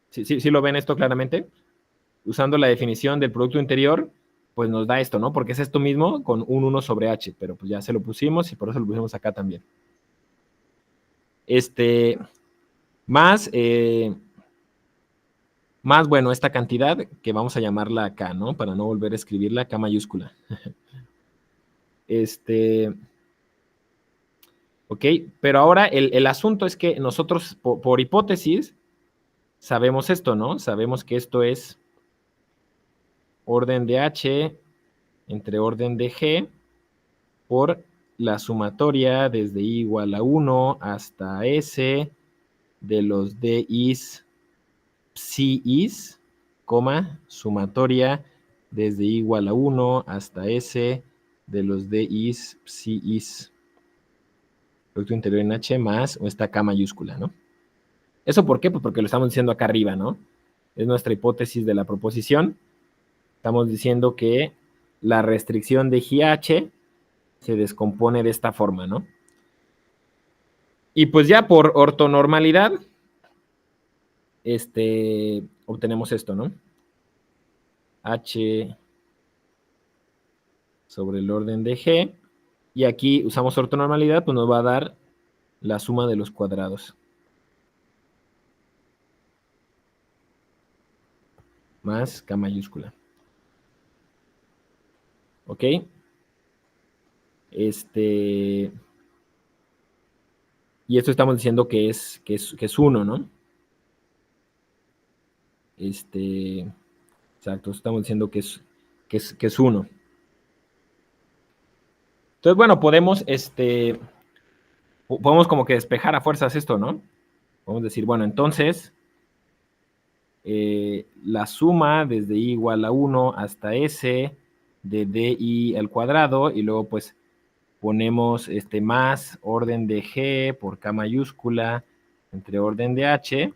¿Sí lo ven esto claramente? Usando la definición del producto interior, pues nos da esto, ¿no? Porque es esto mismo con un 1 sobre H, pero pues ya se lo pusimos y por eso lo pusimos acá también. Más, bueno, esta cantidad que vamos a llamarla K, ¿no? Para no volver a escribirla K mayúscula. Ok, pero ahora el asunto es que nosotros, por hipótesis, sabemos esto, ¿no? Sabemos que esto es orden de H entre orden de G por la sumatoria desde I igual a 1 hasta S de los DIs psi-is, sumatoria desde I igual a 1 hasta S de los DIs psi-is. Producto interior en H más esta K mayúscula, ¿no? ¿Eso por qué? Pues porque lo estamos diciendo acá arriba, ¿no? Es nuestra hipótesis de la proposición. Estamos diciendo que la restricción de GH se descompone de esta forma, ¿no? Y pues ya por ortonormalidad, obtenemos esto, ¿no? H sobre el orden de G, y aquí usamos ortonormalidad, pues nos va a dar la suma de los cuadrados. Más K mayúscula. ¿Ok? Y esto estamos diciendo que es 1, ¿no? Exacto, estamos diciendo que es 1. Entonces, bueno, podemos como que despejar a fuerzas esto, ¿no? Podemos decir, bueno, entonces, la suma desde I igual a 1 hasta S de DI al cuadrado y luego pues ponemos más orden de G por K mayúscula entre orden de H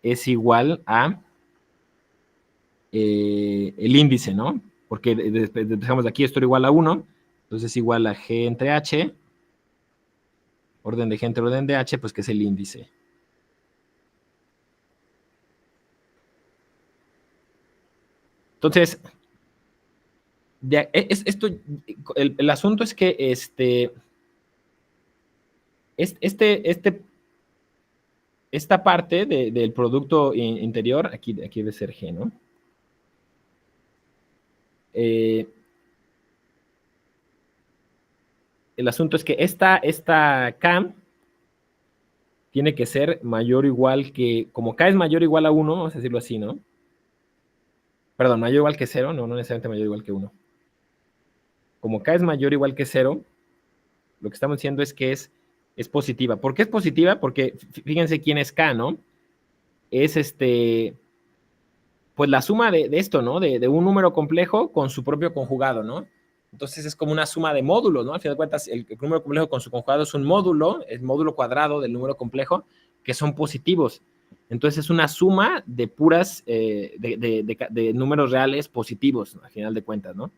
es igual a el índice, ¿no? Porque empezamos de aquí, esto era igual a 1, entonces es igual a G entre H, orden de G entre orden de H, pues que es el índice. Entonces, el asunto es que esta parte del producto interior, aquí debe ser G, ¿no? El asunto es que esta K tiene que ser mayor o igual que, como K es mayor o igual a 1, vamos a decirlo así, ¿no? Perdón, mayor o igual que 0, no necesariamente mayor o igual que 1. Como K es mayor o igual que 0, lo que estamos diciendo es que es positiva. ¿Por qué es positiva? Porque fíjense quién es K, ¿no? Es pues la suma de esto, ¿no? De un número complejo con su propio conjugado, ¿no? Entonces es como una suma de módulos, ¿no? Al final de cuentas, el número complejo con su conjugado es un módulo, el módulo cuadrado del número complejo, que son positivos. Entonces es una suma de puras, de números reales positivos, al final de cuentas, ¿no?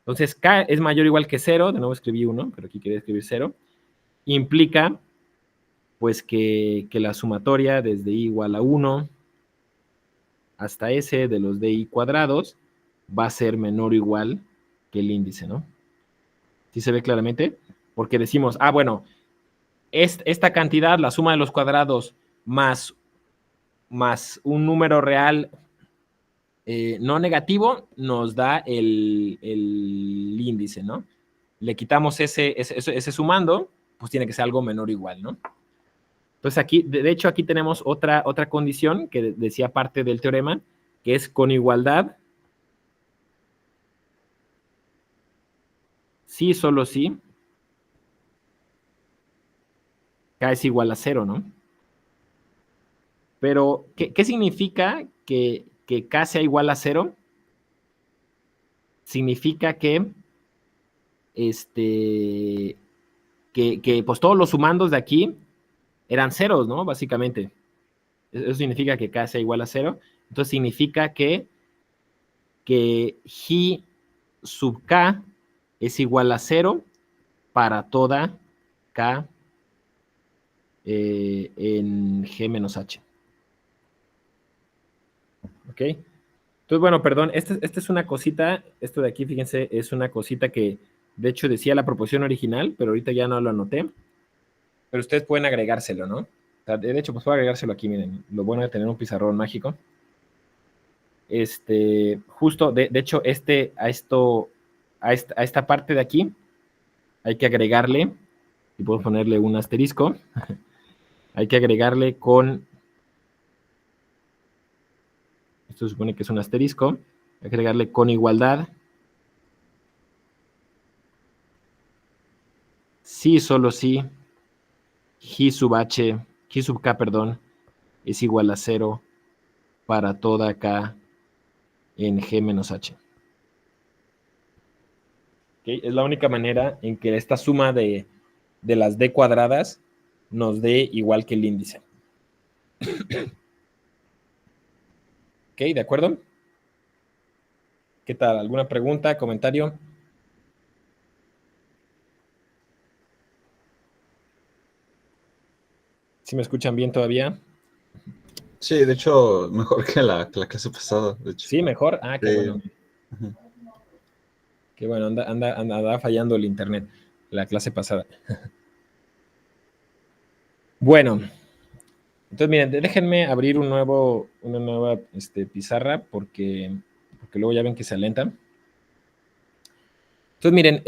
Entonces K es mayor o igual que 0, de nuevo escribí 1, pero aquí quería escribir 0, implica pues que la sumatoria desde I igual a 1 hasta S de los DI cuadrados va a ser menor o igual que el índice, ¿no? ¿Sí se ve claramente? Porque decimos, bueno, esta cantidad, la suma de los cuadrados más un número real no negativo, nos da el índice, ¿no? Le quitamos ese sumando, pues tiene que ser algo menor o igual, ¿no? Entonces aquí, de hecho, aquí tenemos otra condición que decía parte del teorema, que es con igualdad, sí, solo sí, K es igual a 0, ¿no? Pero, ¿qué significa que K sea igual a 0? Significa que, pues todos los sumandos de aquí eran ceros, ¿no? Básicamente. Eso significa que K sea igual a 0. Entonces significa que J sub K es igual a 0 para toda K en G menos H. ¿Ok? Entonces, bueno, perdón, esta es una cosita, esto de aquí, fíjense, es una cosita que, de hecho, decía la proposición original, pero ahorita ya no lo anoté. Pero ustedes pueden agregárselo, ¿no? O sea, de hecho, pues puedo agregárselo aquí, miren, lo bueno de tener un pizarrón mágico. Justo, de hecho, a esta parte de aquí, hay que agregarle, y puedo ponerle un asterisco, hay que agregarle con, esto se supone que es un asterisco, hay que agregarle con igualdad, sí, solo sí, J sub K, perdón, es igual a 0 para toda K en G menos H. ¿Okay? Es la única manera en que esta suma de las D cuadradas nos dé igual que el índice. ¿Ok? ¿De acuerdo? ¿Qué tal? ¿Alguna pregunta, comentario? ¿Sí me escuchan bien todavía? Sí, de hecho, mejor que la clase pasada, de hecho. Sí, mejor. Qué bueno. Ajá. Qué bueno, anda fallando el internet, la clase pasada. Bueno, entonces miren, déjenme abrir una nueva pizarra porque luego ya ven que se alenta. Entonces miren,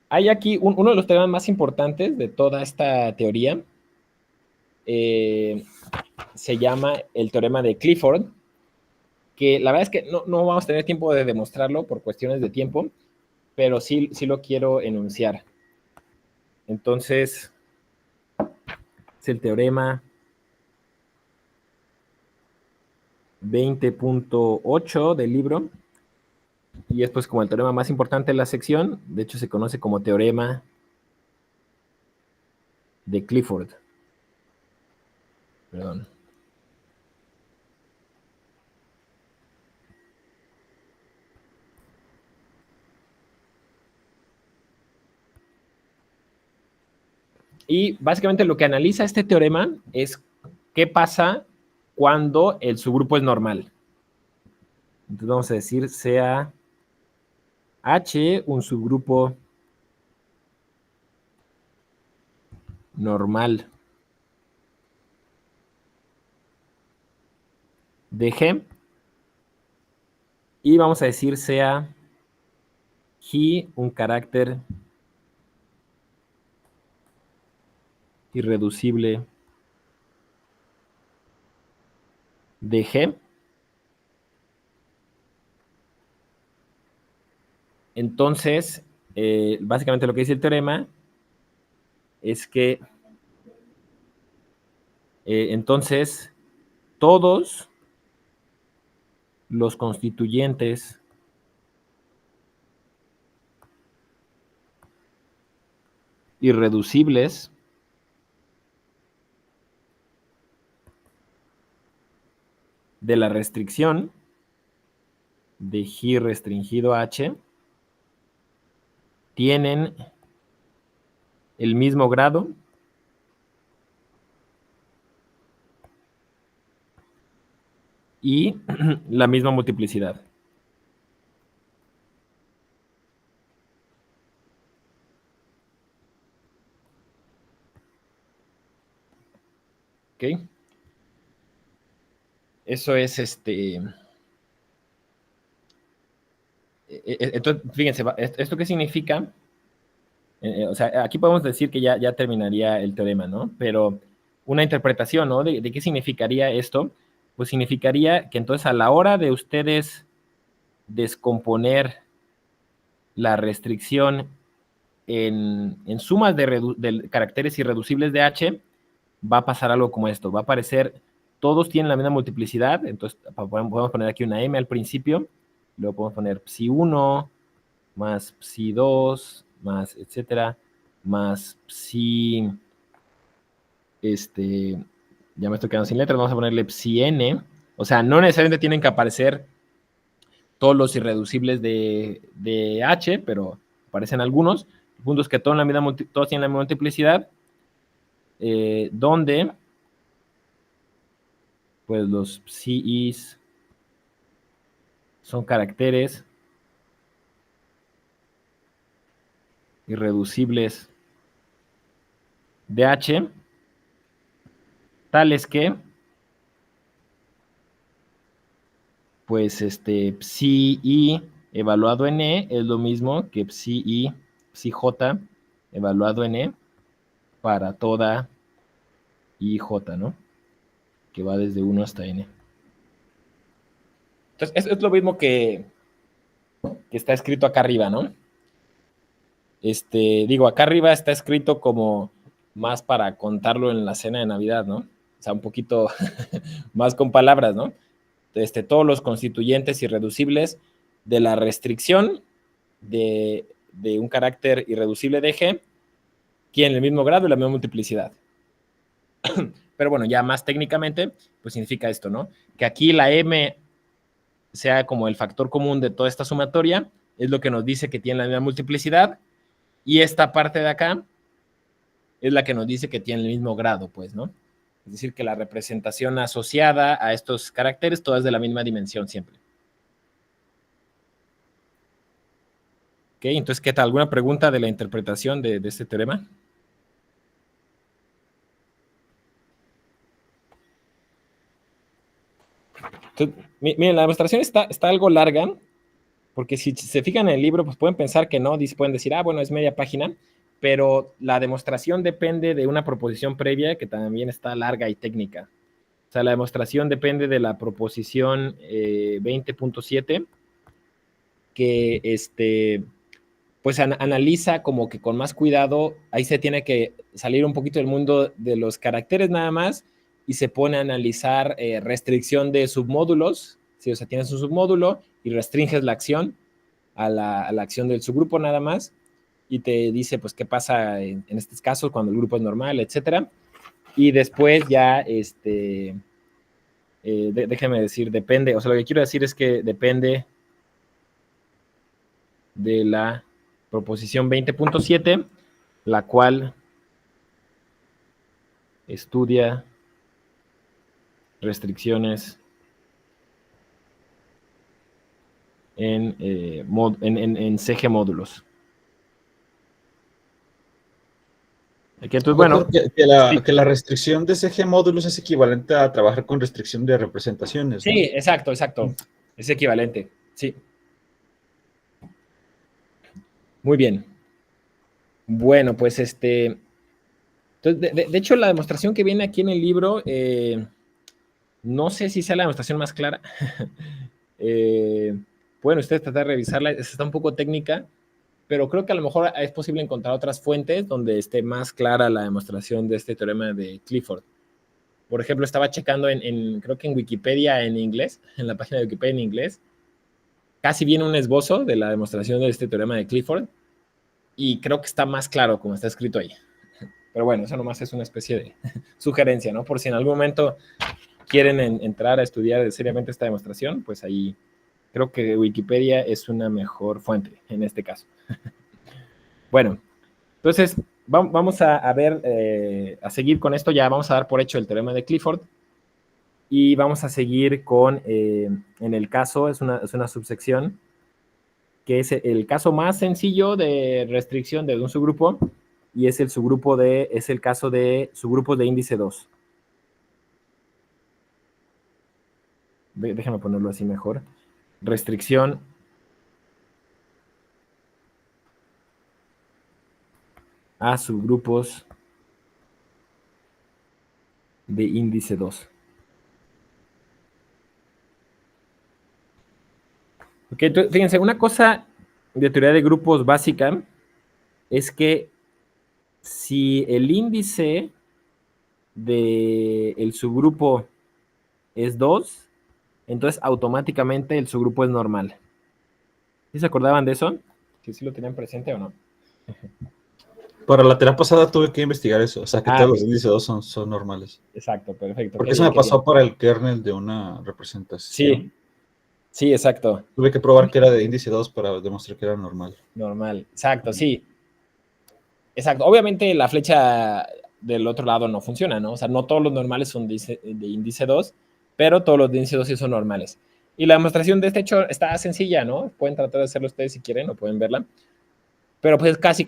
hay aquí uno de los temas más importantes de toda esta teoría, se llama el teorema de Clifford, que la verdad es que no vamos a tener tiempo de demostrarlo por cuestiones de tiempo, pero sí lo quiero enunciar. Entonces, es el teorema 20.8 del libro, Y es pues como el teorema más importante de la sección. De hecho, se conoce como teorema de Clifford. Perdón. Y básicamente lo que analiza este teorema es qué pasa cuando el subgrupo es normal. Entonces vamos a decir sea H un subgrupo normal de G. Y vamos a decir sea G un carácter irreducible de G. Entonces, básicamente lo que dice el teorema es que entonces todos los constituyentes irreducibles de la restricción de G restringido H tienen el mismo grado y la misma multiplicidad. ¿Ok? Eso es entonces, fíjense, ¿esto qué significa? O sea, aquí podemos decir que ya terminaría el teorema, ¿no? Pero una interpretación, ¿no? ¿De qué significaría esto? Pues significaría que entonces a la hora de ustedes descomponer la restricción en sumas de caracteres irreducibles de H, va a pasar algo como esto. Va a aparecer, todos tienen la misma multiplicidad, entonces podemos poner aquí una M al principio, luego podemos poner psi1 más psi2 más etcétera, más psi, ya me estoy quedando sin letras, vamos a ponerle psi n, o sea, no necesariamente tienen que aparecer todos los irreducibles de H, pero aparecen algunos. El punto es que todos tienen la misma multiplicidad, donde pues los psi's son caracteres irreducibles de H, tales que pues psi i evaluado en E es lo mismo que psi j evaluado en E para toda ij, ¿no? Que va desde 1 hasta n. Entonces, es lo mismo que está escrito acá arriba, ¿no? Digo, acá arriba está escrito como más para contarlo en la cena de Navidad, ¿no? O sea, un poquito más con palabras, ¿no? Todos los constituyentes irreducibles de la restricción de un carácter irreducible de G tienen el mismo grado y la misma multiplicidad. Pero bueno, ya más técnicamente, pues significa esto, ¿no? Que aquí la M sea como el factor común de toda esta sumatoria, es lo que nos dice que tiene la misma multiplicidad, y esta parte de acá es la que nos dice que tiene el mismo grado, pues, ¿no? Es decir, que la representación asociada a estos caracteres, todas de la misma dimensión siempre. Ok, entonces, ¿qué tal? ¿Alguna pregunta de la interpretación de este teorema? Entonces, miren, la demostración está algo larga, porque si se fijan en el libro, pues pueden pensar que no, pueden decir, bueno, es media página, pero la demostración depende de una proposición previa que también está larga y técnica. O sea, la demostración depende de la proposición 20.7, que pues analiza como que con más cuidado, ahí se tiene que salir un poquito del mundo de los caracteres nada más, y se pone a analizar restricción de submódulos, ¿sí? O sea, tienes un submódulo y restringes la acción, a la acción del subgrupo nada más, y te dice pues qué pasa en estos casos cuando el grupo es normal, etcétera. Y después ya, déjame decir, depende, o sea, lo que quiero decir es que depende de la proposición 20.7, la cual estudia restricciones en CG módulos. Aquí, entonces, bueno, que la restricción de CG módulos es equivalente a trabajar con restricción de representaciones, ¿no? sí, exacto. Es equivalente, sí. Muy bien. Bueno, pues entonces, de hecho, la demostración que viene aquí en el libro, no sé si sea la demostración más clara. Pueden ustedes tratar de revisarla, está un poco técnica, pero creo que a lo mejor es posible encontrar otras fuentes donde esté más clara la demostración de este teorema de Clifford. Por ejemplo, estaba checando creo que en Wikipedia en inglés, en la página de Wikipedia en inglés, casi viene un esbozo de la demostración de este teorema de Clifford, y creo que está más claro como está escrito ahí. Pero bueno, eso nomás es una especie de sugerencia, ¿no? Por si en algún momento quieren entrar a estudiar seriamente esta demostración, pues ahí creo que Wikipedia es una mejor fuente en este caso. Bueno, entonces vamos a ver, a seguir con esto, ya vamos a dar por hecho el teorema de Clifford, y vamos a seguir con, en el caso, es una subsección, que es el caso más sencillo de restricción de un subgrupo, y es el caso de subgrupos de índice 2. Déjame ponerlo así mejor. Restricción a subgrupos de índice 2. Ok, fíjense, una cosa de teoría de grupos básica es que si el índice del subgrupo es 2, entonces automáticamente el subgrupo es normal. ¿Sí se acordaban de eso? ¿Sí lo tenían presente o no? Para la terapia pasada tuve que investigar eso, o sea, que todos los Ok. índices 2 son normales. Exacto, perfecto. Porque Qué eso bien, me qué bien. pasó para el kernel de una representación. Sí, exacto. Tuve que probar que era de índice 2 para demostrar que era normal. Normal, exacto, sí. Exacto. Obviamente la flecha del otro lado no funciona, ¿no? O sea, no todos los normales son de índice 2, pero todos los de índice 2 sí son normales. Y la demostración de este hecho está sencilla, ¿no? Pueden tratar de hacerlo ustedes si quieren o pueden verla. Pero pues casi,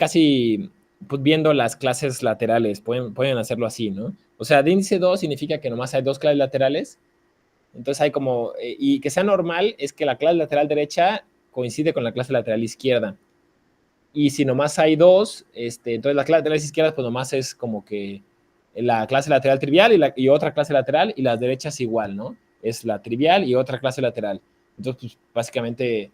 pues viendo las clases laterales, pueden hacerlo así, ¿no? O sea, de índice 2 significa que nomás hay dos clases laterales. Entonces hay como, y que sea normal es que la clase lateral derecha coincide con la clase lateral izquierda. Y si nomás hay dos, entonces las clases laterales izquierdas pues nomás es como que la clase lateral trivial y otra clase lateral, y las derechas igual, ¿no? Es la trivial y otra clase lateral. Entonces, pues básicamente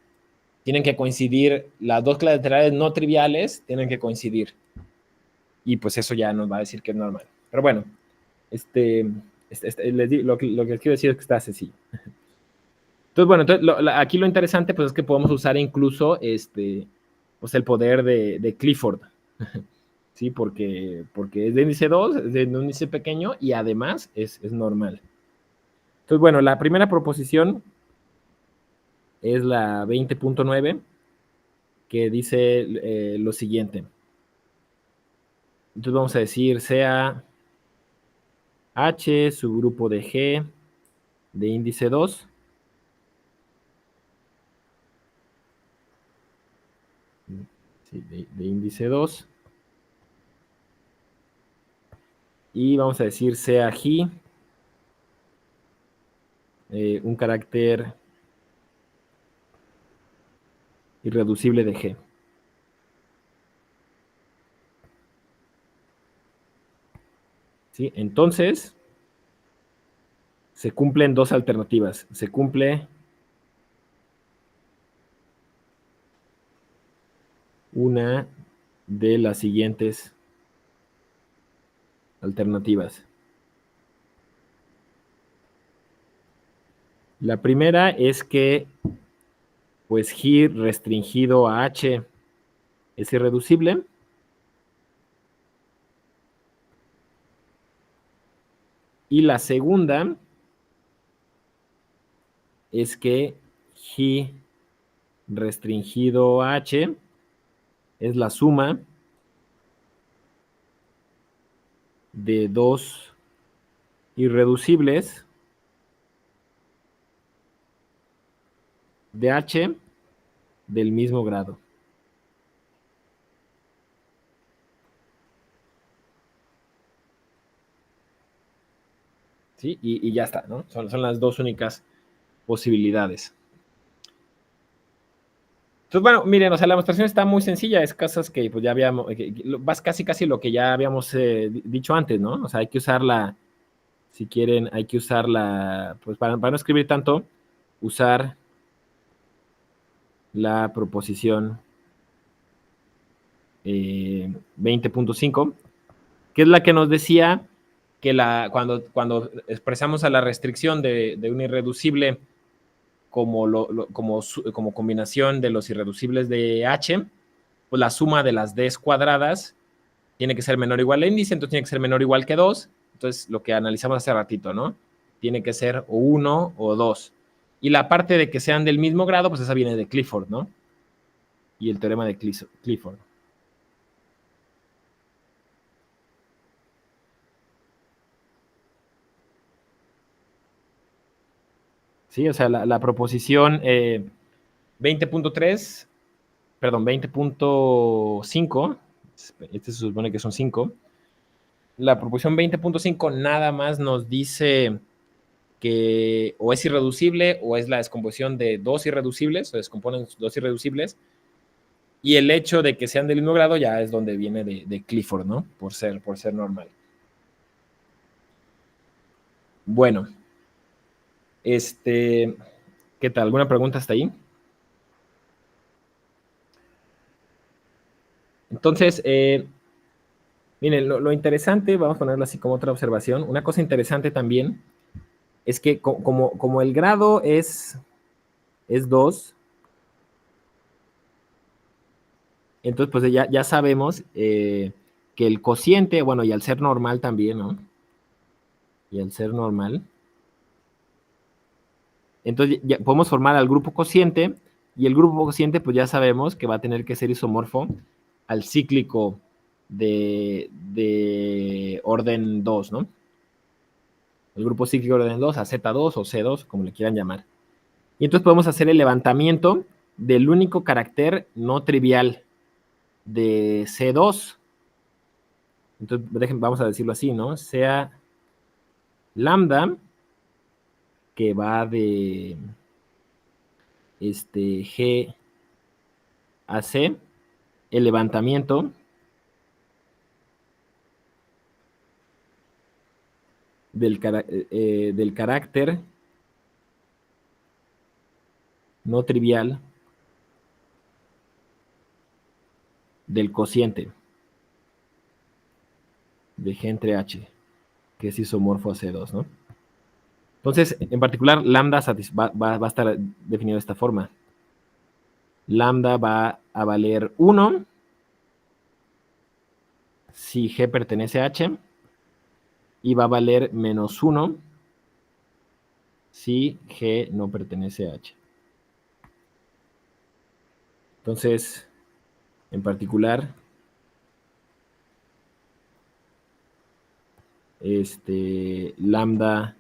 tienen que coincidir, las dos clases laterales no triviales tienen que coincidir. Y pues eso ya nos va a decir que es normal. Pero bueno, lo que les quiero decir es que está sencillo. Entonces, bueno, aquí lo interesante pues es que podemos usar incluso pues el poder de Clifford. ¿Sí? Porque es de índice 2, es de un índice pequeño, y además es normal. Entonces, bueno, la primera proposición es la 20.9, que dice lo siguiente. Entonces vamos a decir sea H, subgrupo de G, de índice 2. Sí, de índice 2. Y vamos a decir sea G, un carácter irreducible de G. ¿Sí? Entonces, se cumplen dos alternativas. Se cumple una de las siguientes alternativas. La primera es que pues G restringido a H es irreducible. Y la segunda es que G restringido a H es la suma de dos irreducibles de H del mismo grado. ¿Sí? Y ya está, ¿no? Son las dos únicas posibilidades. Entonces, bueno, miren, o sea, la demostración está muy sencilla, es cosas que pues ya habíamos, vas casi lo que ya habíamos dicho antes, ¿no? O sea, hay que usarla, si quieren, hay que usarla, pues para no escribir tanto, usar la proposición 20.5, que es la que nos decía que cuando expresamos a la restricción de un irreducible como combinación de los irreducibles de H, pues la suma de las D's cuadradas tiene que ser menor o igual al índice, entonces tiene que ser menor o igual que 2. Entonces, lo que analizamos hace ratito, ¿no? Tiene que ser o 1 o 2. Y la parte de que sean del mismo grado, pues esa viene de Clifford, ¿no? Y el teorema de Clifford. Sí, o sea, la proposición 20.3, perdón, 20.5, este se supone que son 5. La proposición 20.5 nada más nos dice que o es irreducible o es la descomposición de dos irreducibles, o descomponen dos irreducibles, y el hecho de que sean del mismo grado ya es donde viene de Clifford, ¿no? Por ser normal. Bueno, ¿qué tal? ¿Alguna pregunta hasta ahí? Entonces, miren, lo interesante, vamos a ponerlo así como otra observación, una cosa interesante también es que como el grado es 2, entonces pues ya sabemos que el cociente, bueno, y al ser normal también, ¿no? Y al ser normal, entonces ya podemos formar al grupo cociente, y el grupo cociente pues ya sabemos que va a tener que ser isomorfo al cíclico de orden 2, ¿no? El grupo cíclico de orden 2, a Z2 o C2, como le quieran llamar. Y entonces podemos hacer el levantamiento del único carácter no trivial de C2. Entonces, vamos a decirlo así, ¿no? Sea lambda, que va de G a C, el levantamiento del carácter no trivial del cociente de G entre H, que es isomorfo a C2, ¿no? Entonces, en particular, lambda va a estar definido de esta forma. Lambda va a valer 1 si G pertenece a H, y va a valer menos 1 si G no pertenece a H. Entonces, en particular, lambda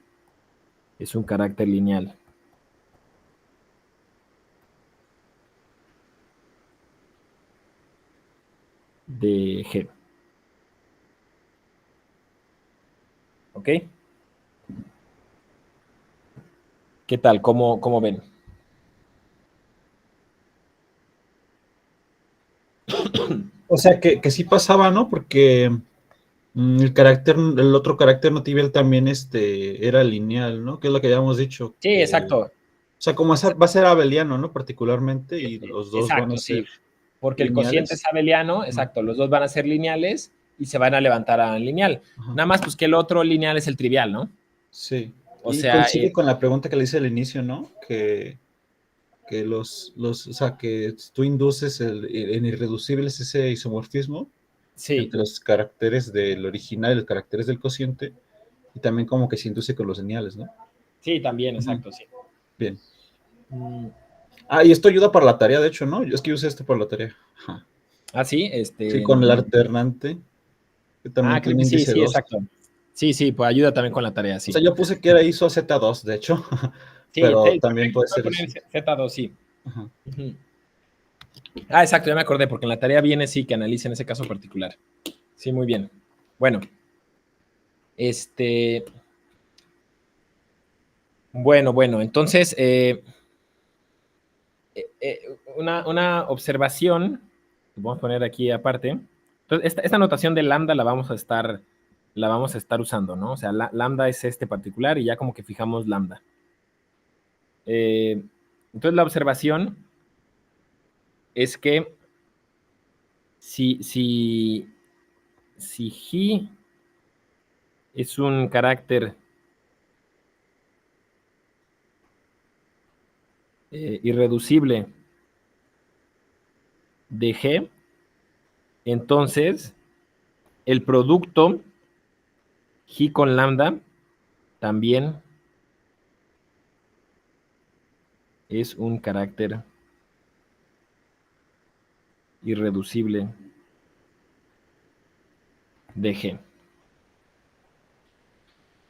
es un carácter lineal de G. ¿Ok? ¿Qué tal? ¿Cómo ven? O sea, que sí pasaba, ¿no? Porque el otro carácter no trivial también era lineal, ¿no? Que es lo que habíamos dicho. Sí, exacto. O sea, como va a ser abeliano, ¿no? Particularmente, y los dos van a ser. Sí. Porque lineales. El cociente es abeliano, exacto, los dos van a ser lineales y se van a levantar a lineal. Ajá. Nada más, pues que el otro lineal es el trivial, ¿no? Sí. O y sea, coincide con la pregunta que le hice al inicio, ¿no? Que o sea, que tú induces en irreducibles ese isomorfismo Sí, entre los caracteres del original y los caracteres del cociente, y también como que se induce con los lineales, ¿no? sí, también, Ujú. exacto, sí. Bien. Mm, Y esto ayuda para la tarea, de hecho, ¿no? Yo es que usé esto para la tarea. Ajá. sí, Sí, con el alternante, que también creo tiene que sí, índice sí, 2. exacto. Sí, sí, pues ayuda también con la tarea, O sí. sea, yo puse que era ISO Z2, de hecho, Sí, pero te también puede puede ser poner eso. Z2, sí. Ajá. Ujú. Exacto, ya me acordé, porque en la tarea viene, sí, que analicen ese caso particular. Sí, muy bien. Bueno, este, bueno, entonces, una observación, vamos a poner aquí aparte. Entonces, esta notación de lambda la vamos a estar usando, ¿no? O sea, lambda es este particular y ya como que fijamos lambda. Entonces, la observación es que si he es un carácter irreducible de G, entonces el producto G con lambda también es un carácter irreducible de G.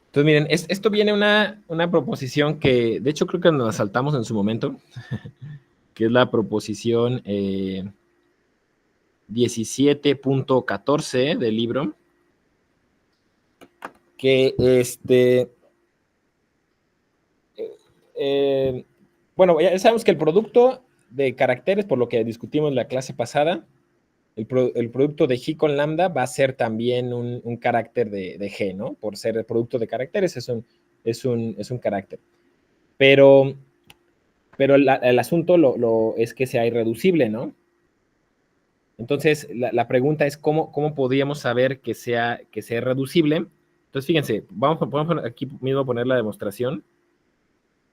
Entonces, miren, esto viene una proposición que, de hecho, creo que nos saltamos en su momento, que es la proposición 17.14 del libro, que bueno, ya sabemos que el producto de caracteres, por lo que discutimos en la clase pasada, el producto de G con lambda va a ser también un carácter de G, ¿no? Por ser el producto de caracteres es un carácter. Pero el asunto es que sea irreducible, ¿no? Entonces, la pregunta es ¿cómo podríamos saber que sea irreducible? Entonces, fíjense, vamos aquí mismo a poner la demostración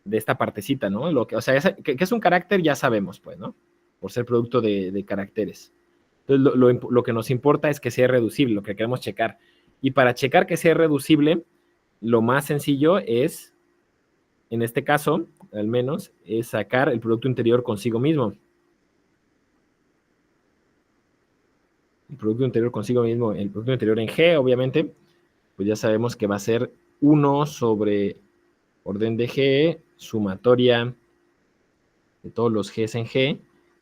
de esta partecita, ¿no? O sea, que es un carácter ya sabemos, pues, ¿no? Por ser producto de caracteres. Entonces, lo que nos importa es que sea reducible, lo que queremos checar. Y para checar que sea reducible, lo más sencillo es, en este caso, al menos, es sacar el producto interior consigo mismo. El producto interior consigo mismo, el producto interior en G, obviamente, pues ya sabemos que va a ser 1 sobre orden de G, sumatoria de todos los Gs en G,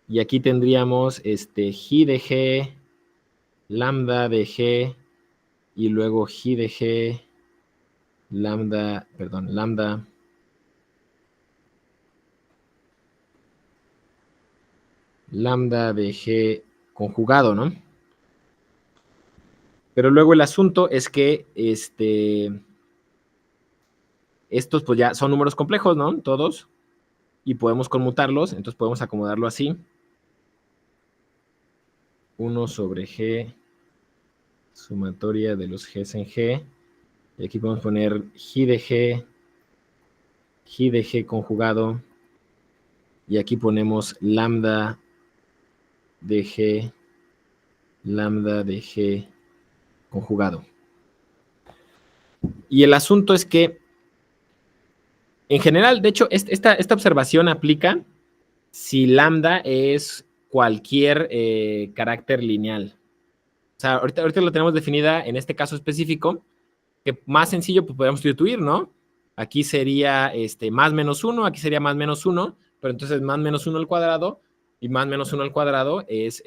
y aquí tendríamos G de G, lambda de G, y luego G de G, lambda de G conjugado, ¿no? Pero luego el asunto es que estos pues ya son números complejos, ¿no? Todos, y podemos conmutarlos, entonces podemos acomodarlo así. 1 sobre G, sumatoria de los Gs en G, y aquí podemos poner G de G conjugado, y aquí ponemos lambda de G conjugado. Y el asunto es que, en general, de hecho, esta observación aplica si lambda es cualquier carácter lineal. O sea, ahorita lo tenemos definida en este caso específico, que más sencillo pues podemos sustituir, ¿no? Aquí sería más menos 1, aquí sería más menos 1, pero entonces más menos 1 al cuadrado, y más menos 1 al cuadrado es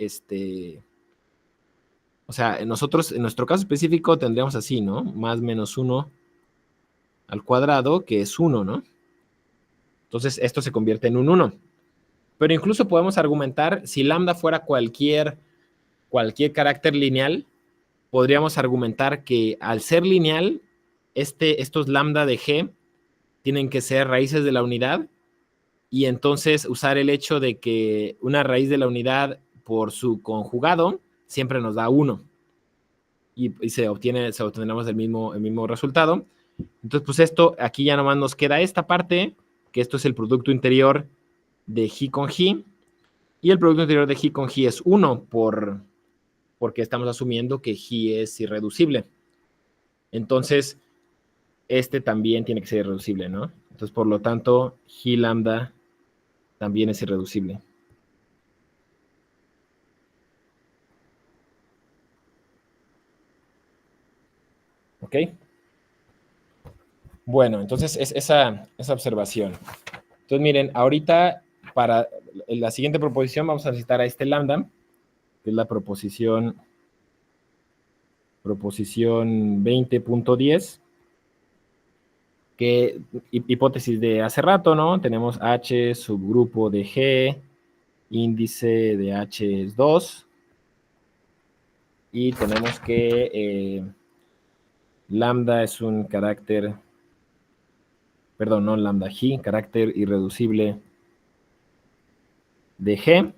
o sea, nosotros en nuestro caso específico tendríamos así, ¿no? Más menos 1 al cuadrado, que es 1, ¿no? Entonces esto se convierte en un 1. Pero incluso podemos argumentar, si lambda fuera cualquier carácter lineal, podríamos argumentar que al ser lineal, estos lambda de G tienen que ser raíces de la unidad, y entonces usar el hecho de que una raíz de la unidad por su conjugado siempre nos da 1. Y obtendremos el mismo resultado. Entonces, pues esto, aquí ya nomás nos queda esta parte, que esto es el producto interior de G con G, y el producto interior de G con G es 1 porque estamos asumiendo que G es irreducible. Entonces, este también tiene que ser irreducible, ¿no? Entonces, por lo tanto, G lambda también es irreducible. ¿Ok? Bueno, entonces es esa observación. Entonces, miren, ahorita para la siguiente proposición vamos a necesitar a este lambda, que es la proposición 20.10, que hipótesis de hace rato, ¿no? Tenemos H, subgrupo de G, índice de H es 2, y tenemos que lambda es un carácter, perdón, no lambda, G, carácter irreducible de G.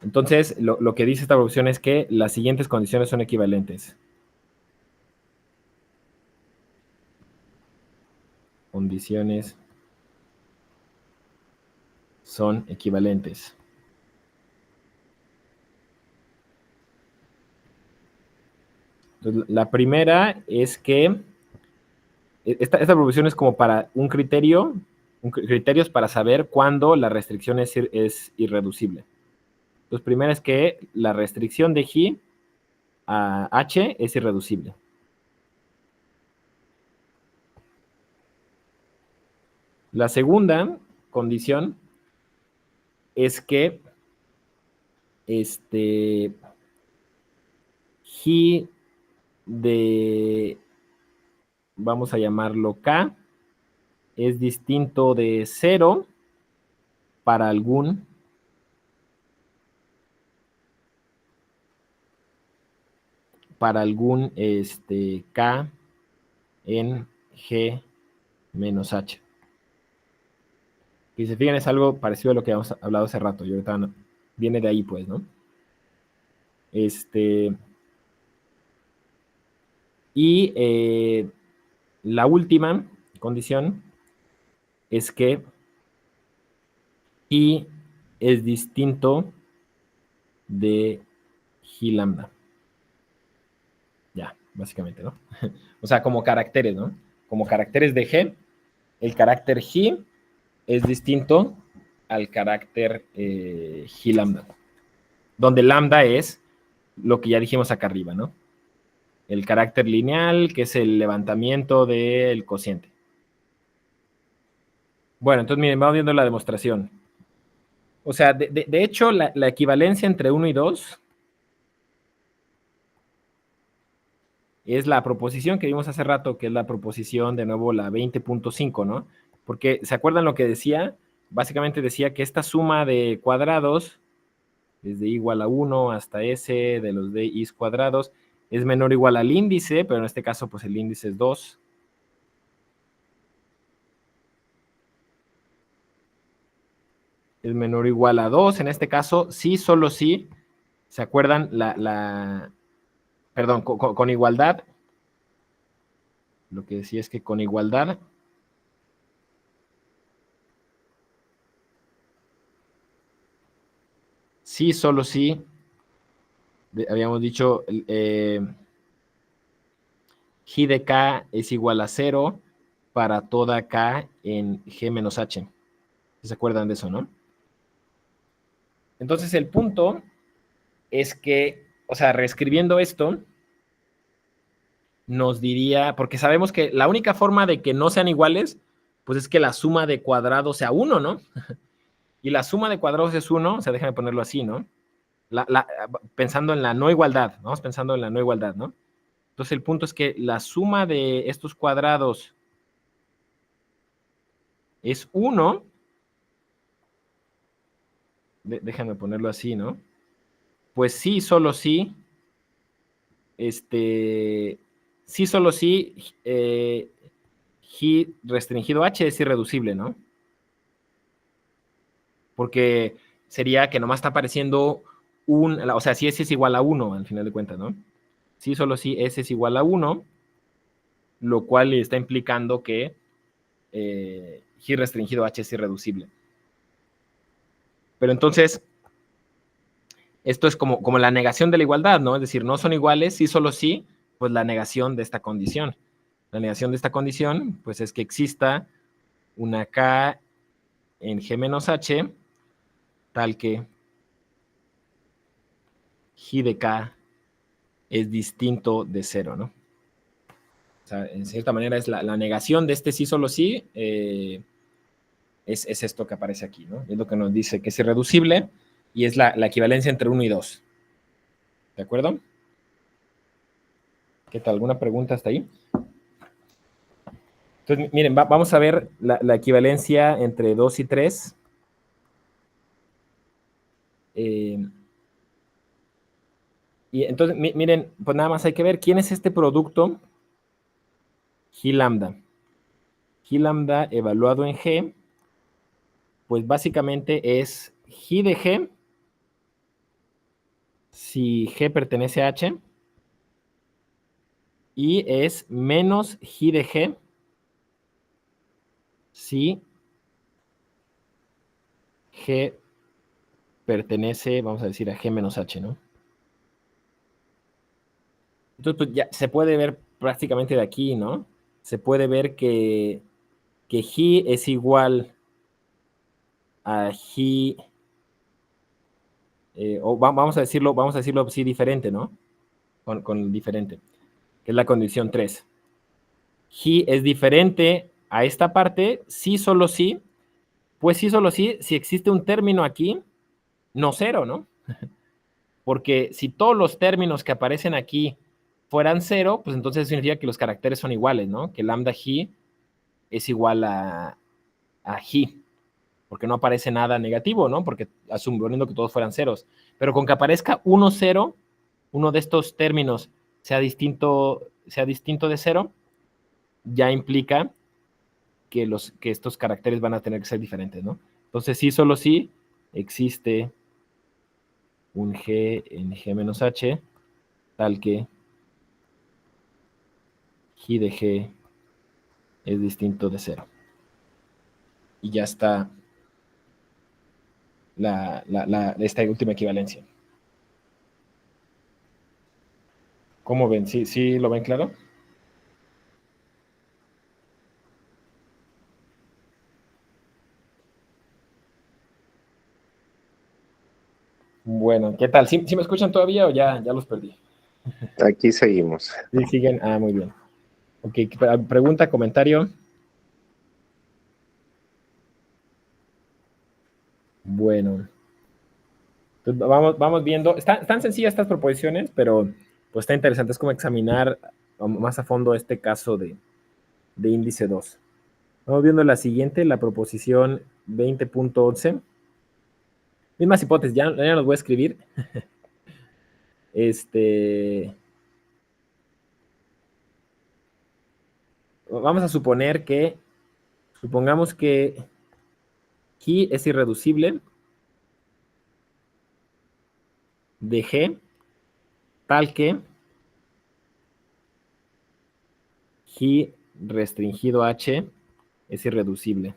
Entonces, lo que dice esta proposición es que las siguientes condiciones son equivalentes. Condiciones son equivalentes. Entonces, la primera es que esta proposición es como para un criterio, criterios para saber cuándo la restricción es irreducible. Entonces, primero es que la restricción de G a H es irreducible. La segunda condición es que G de, vamos a llamarlo K, es distinto de 0 para algún K en G menos H. Y si se fijan, es algo parecido a lo que habíamos hablado hace rato. Y ahorita viene de ahí, pues, ¿no? Y la última condición es que I es distinto de G lambda. Ya, básicamente, ¿no? O sea, como caracteres, ¿no? Como caracteres de G, el carácter G es distinto al carácter G lambda, donde lambda es lo que ya dijimos acá arriba, ¿no? El carácter lineal, que es el levantamiento del cociente. Bueno, entonces miren, vamos viendo la demostración. O sea, de hecho, la equivalencia entre 1 y 2 es la proposición que vimos hace rato, que es la proposición, de nuevo, la 20.5, ¿no? Porque, ¿se acuerdan lo que decía? Básicamente decía que esta suma de cuadrados, desde i igual a 1 hasta s de los de i cuadrados, es menor o igual al índice, pero en este caso, pues el índice es 2. Es menor o igual a 2, en este caso, sí, solo sí. ¿Se acuerdan? Perdón, con igualdad. Lo que decía es que con igualdad sí, solo sí, habíamos dicho, G de K es igual a 0 para toda K en G menos H. ¿Se acuerdan de eso, no? Entonces, el punto es que, o sea, reescribiendo esto, nos diría, porque sabemos que la única forma de que no sean iguales, pues es que la suma de cuadrados sea 1, ¿no? Y la suma de cuadrados es 1, o sea, déjame ponerlo así, ¿no? Pensando en la no igualdad, vamos pensando en la no igualdad, ¿no? Entonces, el punto es que la suma de estos cuadrados es 1. Déjame ponerlo así, ¿no? Pues sí, solo sí. Sí, solo sí. G restringido H es irreducible, ¿no? Porque sería que nomás está apareciendo o sea, si S es igual a 1, al final de cuentas, ¿no? Sí, solo si S es igual a 1, lo cual está implicando que G restringido H es irreducible. Pero entonces, esto es como la negación de la igualdad, ¿no? Es decir, no son iguales, sí, solo sí, pues la negación de esta condición. La negación de esta condición, pues es que exista una K en G menos H, tal que G de K es distinto de 0, ¿no? O sea, en cierta manera es la negación de este sí, solo sí, es esto que aparece aquí, ¿no? Es lo que nos dice que es irreducible y es la equivalencia entre 1 y 2. ¿De acuerdo? ¿Qué tal? ¿Alguna pregunta hasta ahí? Entonces, miren, vamos a ver la equivalencia entre 2 y 3. Y entonces, miren, pues nada más hay que ver quién es este producto G lambda. G lambda evaluado en G, pues básicamente es G de G, si G pertenece a H, y es menos G de G, si G pertenece, vamos a decir, a G menos H, ¿no? Entonces, pues ya se puede ver prácticamente de aquí, ¿no? Se puede ver que G es igual a G, o vamos a decirlo así diferente, ¿no? Con diferente, que es la condición 3. G es diferente a esta parte, sí, solo sí, pues sí, solo sí, si existe un término aquí, no 0, ¿no? Porque si todos los términos que aparecen aquí fueran 0, pues entonces significa que los caracteres son iguales, ¿no? Que lambda G es igual a G, porque no aparece nada negativo, ¿no? Porque suponiendo que todos fueran ceros. Pero con que aparezca 1, 0, uno de estos términos sea distinto de 0, ya implica que estos caracteres van a tener que ser diferentes, ¿no? Entonces, sí, solo sí, existe un G en G menos H, tal que G de G es distinto de 0. Y ya está esta última equivalencia. ¿Cómo ven? ¿Sí lo ven claro? Bueno, ¿qué tal? ¿Sí me escuchan todavía o ya los perdí? Aquí seguimos. Sí, siguen. Ah, muy bien. Ok, pregunta, comentario. Bueno. Entonces, vamos viendo. Están sencillas estas proposiciones, pero pues está interesante. Es como examinar más a fondo este caso de índice 2. Vamos viendo la siguiente, la proposición 20.11. Mismas hipótesis, ya los voy a escribir. Vamos a suponer que, supongamos que G es irreducible de G, tal que G restringido H es irreducible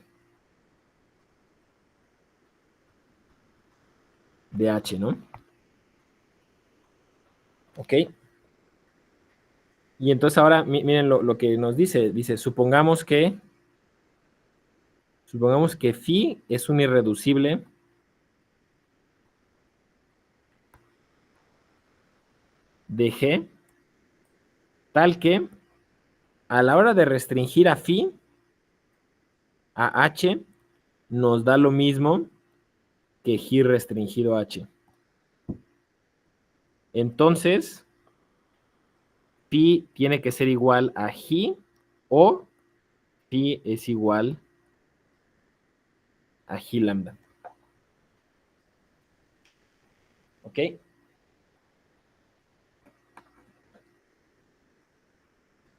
de H, ¿no? Ok. Y entonces ahora, miren lo que nos dice. Dice, supongamos que phi es un irreducible de G, tal que a la hora de restringir a phi, a H, nos da lo mismo que G restringido a H. Entonces, phi tiene que ser igual a G o phi es igual a G lambda. ¿Ok?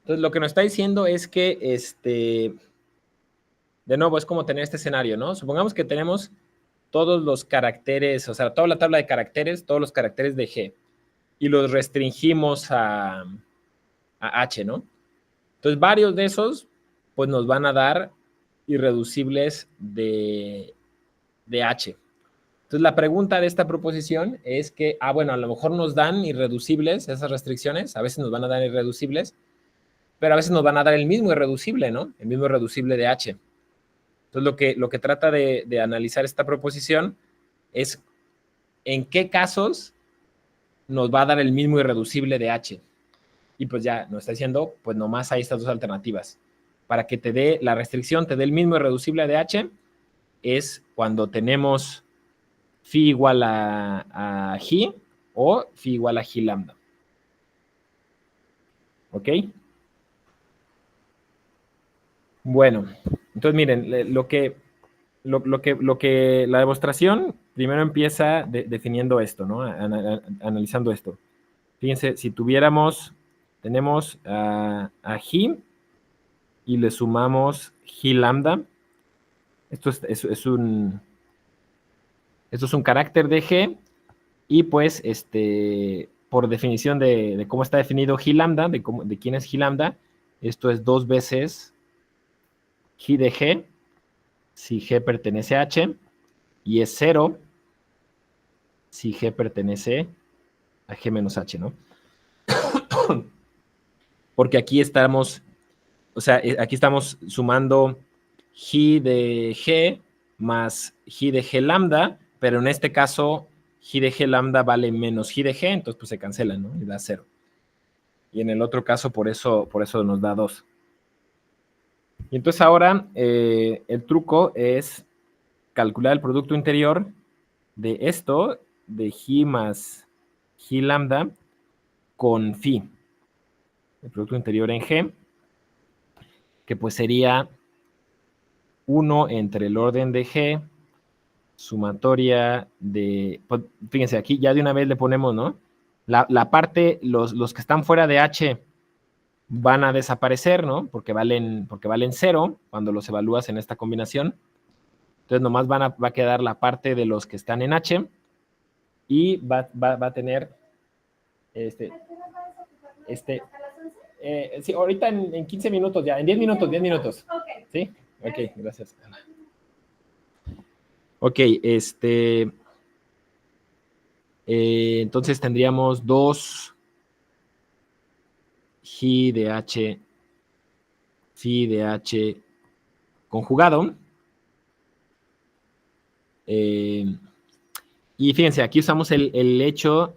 Entonces, lo que nos está diciendo es que, de nuevo, es como tener este escenario, ¿no? Supongamos que tenemos todos los caracteres, o sea, toda la tabla de caracteres, todos los caracteres de G, y los restringimos a H, ¿no? Entonces, varios de esos, pues nos van a dar irreducibles de H. Entonces, la pregunta de esta proposición es que, bueno, a lo mejor nos dan irreducibles esas restricciones, a veces nos van a dar irreducibles, pero a veces nos van a dar el mismo irreducible, ¿no? El mismo irreducible de H. Entonces, lo que trata de analizar esta proposición es en qué casos nos va a dar el mismo irreducible de H. Y pues ya nos está diciendo, pues nomás hay estas dos alternativas. Para que te dé la restricción, te dé el mismo irreducible de H, es cuando tenemos phi igual a G o phi igual a G lambda. ¿Ok? Bueno, entonces miren, la demostración primero empieza definiendo esto, ¿no? Analizando esto. Fíjense, si tenemos a G y le sumamos G lambda, esto es un carácter de G y pues por definición de cómo está definido G lambda, de quién es G lambda, esto es 2 veces G de G, si G pertenece a H, y es 0 si G pertenece a G menos H, ¿no? Porque aquí estamos sumando G de G más G de G lambda, pero en este caso G de G lambda vale menos G de G, entonces pues se cancelan, ¿no? Y da 0. Y en el otro caso por eso nos da 2. Y entonces ahora el truco es calcular el producto interior de esto, de G más G lambda, con phi. El producto interior en G, que pues sería 1 entre el orden de G, sumatoria de... Pues, fíjense, aquí ya de una vez le ponemos, ¿no? La parte, los que están fuera de H van a desaparecer, ¿no? Porque valen 0 cuando los evalúas en esta combinación. Entonces nomás va a quedar la parte de los que están en H y va a tener sí, ahorita en 15 minutos ya, en 10 minutos. ¿Sí? Ok, gracias. Ok, entonces tendríamos 2 G de H, phi de H conjugado. Y fíjense, aquí usamos el hecho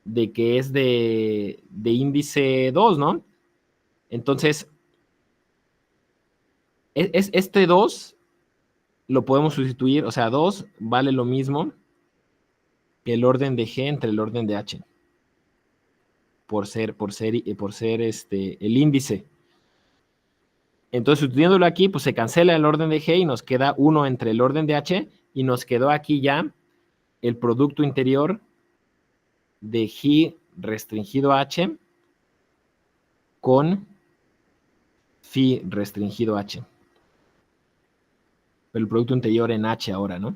de que es de índice 2, ¿no? Entonces, este 2 lo podemos sustituir, o sea, 2 vale lo mismo que el orden de G entre el orden de H, por ser el índice. Entonces, sustituyéndolo aquí, pues se cancela el orden de G y nos queda 1 entre el orden de H, y nos quedó aquí ya el producto interior de G restringido a H con phi restringido a H. Pero el producto interior en H ahora, ¿no?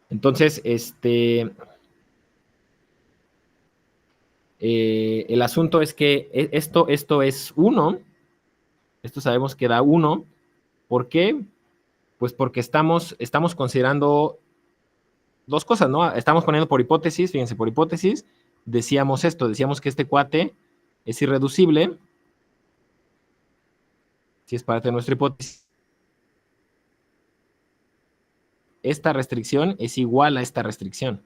Entonces, el asunto es que esto es 1. Esto sabemos que da 1. ¿Por qué? Pues porque estamos considerando dos cosas, ¿no? Estamos poniendo por hipótesis, fíjense, por hipótesis, decíamos que este cuate es irreducible, si es parte de nuestra hipótesis. Esta restricción es igual a esta restricción.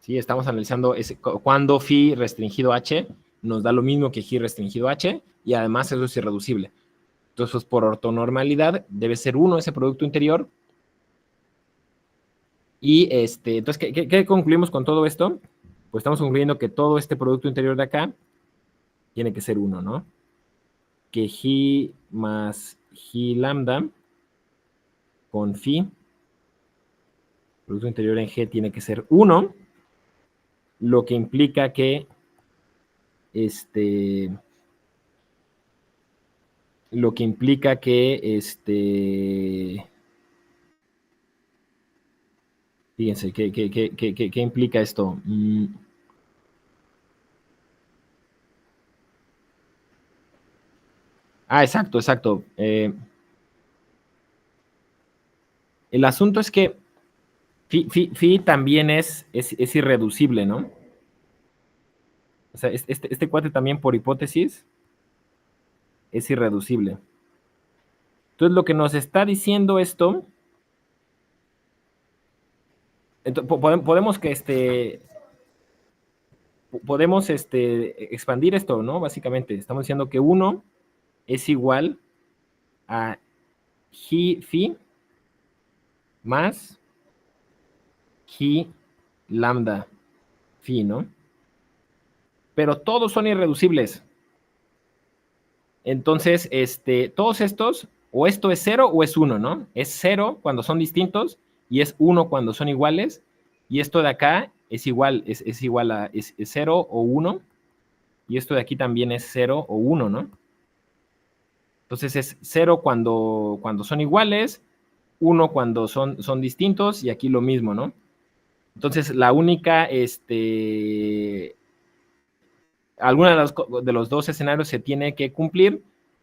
¿Sí? Estamos analizando cuando phi restringido H nos da lo mismo que G restringido H, y además eso es irreducible. Entonces, por ortonormalidad, debe ser 1 ese producto interior. Y entonces, ¿qué concluimos con todo esto? Pues estamos concluyendo que todo este producto interior de acá tiene que ser 1, ¿no? Que G más G lambda con phi, producto interior en G tiene que ser 1, lo que implica que fíjense, ¿qué implica esto? Exacto, exacto. El asunto es que phi también es irreducible, ¿no? O sea, este cuate también por hipótesis es irreducible. Entonces, lo que nos está diciendo esto, podemos expandir esto, ¿no? Básicamente, estamos diciendo que 1 es igual a phi más lambda phi, ¿no? Pero todos son irreducibles. Entonces, todos estos, o esto es 0 o es 1, ¿no? Es 0 cuando son distintos y es 1 cuando son iguales. Y esto de acá es igual, es igual a 0 o 1. Y esto de aquí también es 0 o 1, ¿no? Entonces es 0 cuando son iguales, 1 cuando son distintos y aquí lo mismo, ¿no? Entonces la única, alguna de los dos escenarios se tiene que cumplir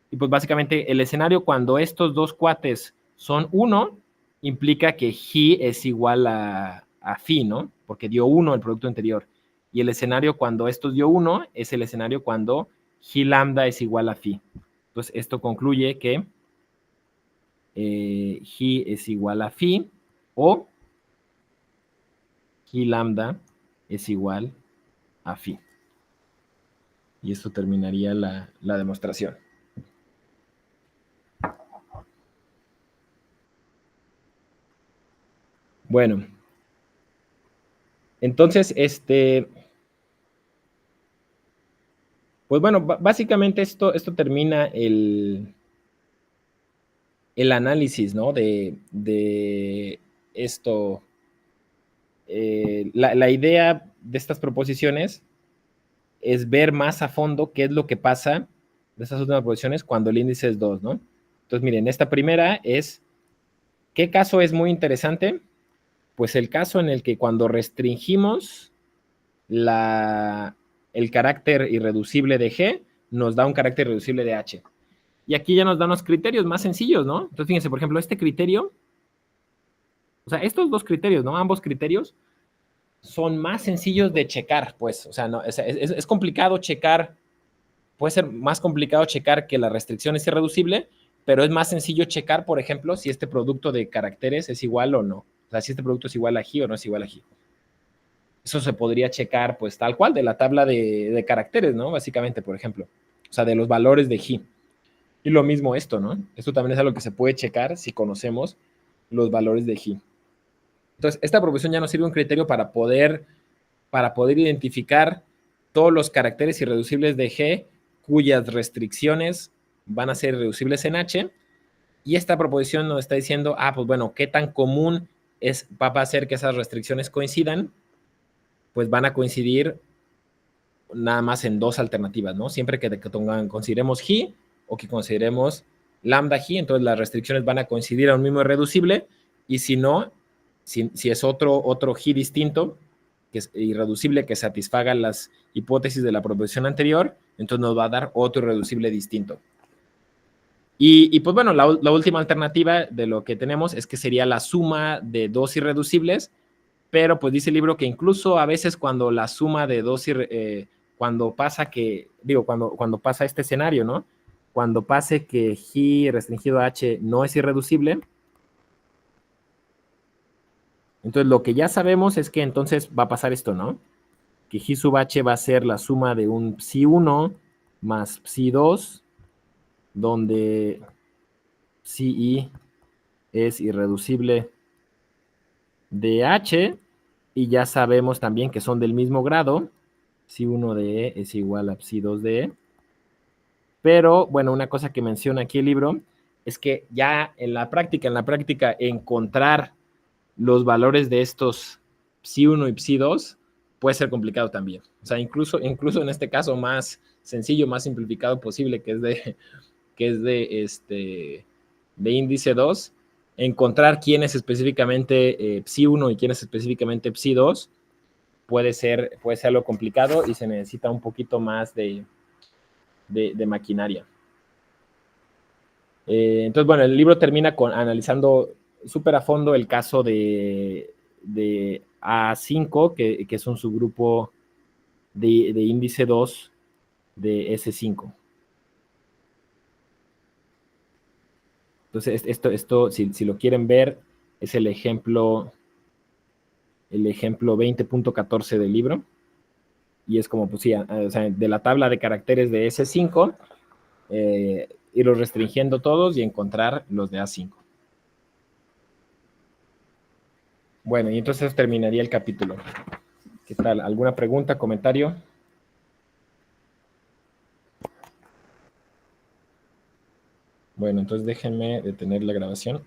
y pues básicamente el escenario cuando estos dos cuates son 1 implica que G es igual a phi, ¿no? Porque dio 1 el producto anterior. Y el escenario cuando estos dio 1 es el escenario cuando G lambda es igual a phi. Entonces esto concluye que G es igual a phi o G lambda es igual a phi. Y esto terminaría la demostración. Bueno, entonces, pues bueno, básicamente esto termina el análisis, ¿no? De esto. La idea de estas proposiciones es ver más a fondo qué es lo que pasa de estas últimas proposiciones cuando el índice es 2, ¿no? Entonces, miren, esta primera es, ¿qué caso es muy interesante? Pues el caso en el que cuando restringimos el carácter irreducible de G, nos da un carácter irreducible de H. Y aquí ya nos dan los criterios más sencillos, ¿no? Entonces, fíjense, por ejemplo, este criterio, o sea, estos dos criterios, ¿no? Ambos criterios son más sencillos de checar, pues, o sea, no, es complicado checar, puede ser más complicado checar que la restricción es irreducible, pero es más sencillo checar, por ejemplo, si este producto de caracteres es igual o no. O sea, si este producto es igual a G o no es igual a G. Eso se podría checar, pues, tal cual, de la tabla de caracteres, ¿no? Básicamente, por ejemplo. O sea, de los valores de G. Y lo mismo esto, ¿no? Esto también es algo que se puede checar si conocemos los valores de G. Entonces, esta proposición ya nos sirve un criterio para poder identificar todos los caracteres irreducibles de G cuyas restricciones van a ser irreducibles en H. Y esta proposición nos está diciendo, pues bueno, ¿qué tan común va a ser que esas restricciones coincidan? Pues van a coincidir nada más en dos alternativas, ¿no? Siempre que consideremos G o que consideremos lambda G, entonces las restricciones van a coincidir a un mismo irreducible, y si no, si es otro G distinto, que es irreducible, que satisfaga las hipótesis de la proposición anterior, entonces nos va a dar otro irreducible distinto. Y pues bueno, la última alternativa de lo que tenemos es que sería la suma de dos irreducibles, pero pues dice el libro que incluso a veces cuando la suma de dos, cuando pasa cuando pasa este escenario, ¿no? Cuando pase que G restringido a H no es irreducible, entonces lo que ya sabemos es que entonces va a pasar esto, ¿no? Que G sub H va a ser la suma de un psi1 más psi2, donde psi es irreducible de H, y ya sabemos también que son del mismo grado, psi1 de E es igual a psi2 de E. Pero, bueno, una cosa que menciona aquí el libro es que ya en la práctica, encontrar los valores de estos psi1 y psi2 puede ser complicado también. O sea, incluso en este caso más sencillo, más simplificado posible, que es de índice 2, encontrar quién es específicamente psi1 y quién es específicamente psi2 puede ser algo complicado y se necesita un poquito más de maquinaria. Entonces, bueno, el libro termina analizando súper a fondo el caso de A5, que es un subgrupo de índice 2 de S5. Entonces, esto si lo quieren ver, es el ejemplo 20.14 del libro. Y es como, pues sí, o sea, de la tabla de caracteres de S5, irlos restringiendo todos y encontrar los de A5. Bueno, y entonces terminaría el capítulo. ¿Qué tal? ¿Alguna pregunta, comentario? Bueno, entonces déjenme detener la grabación.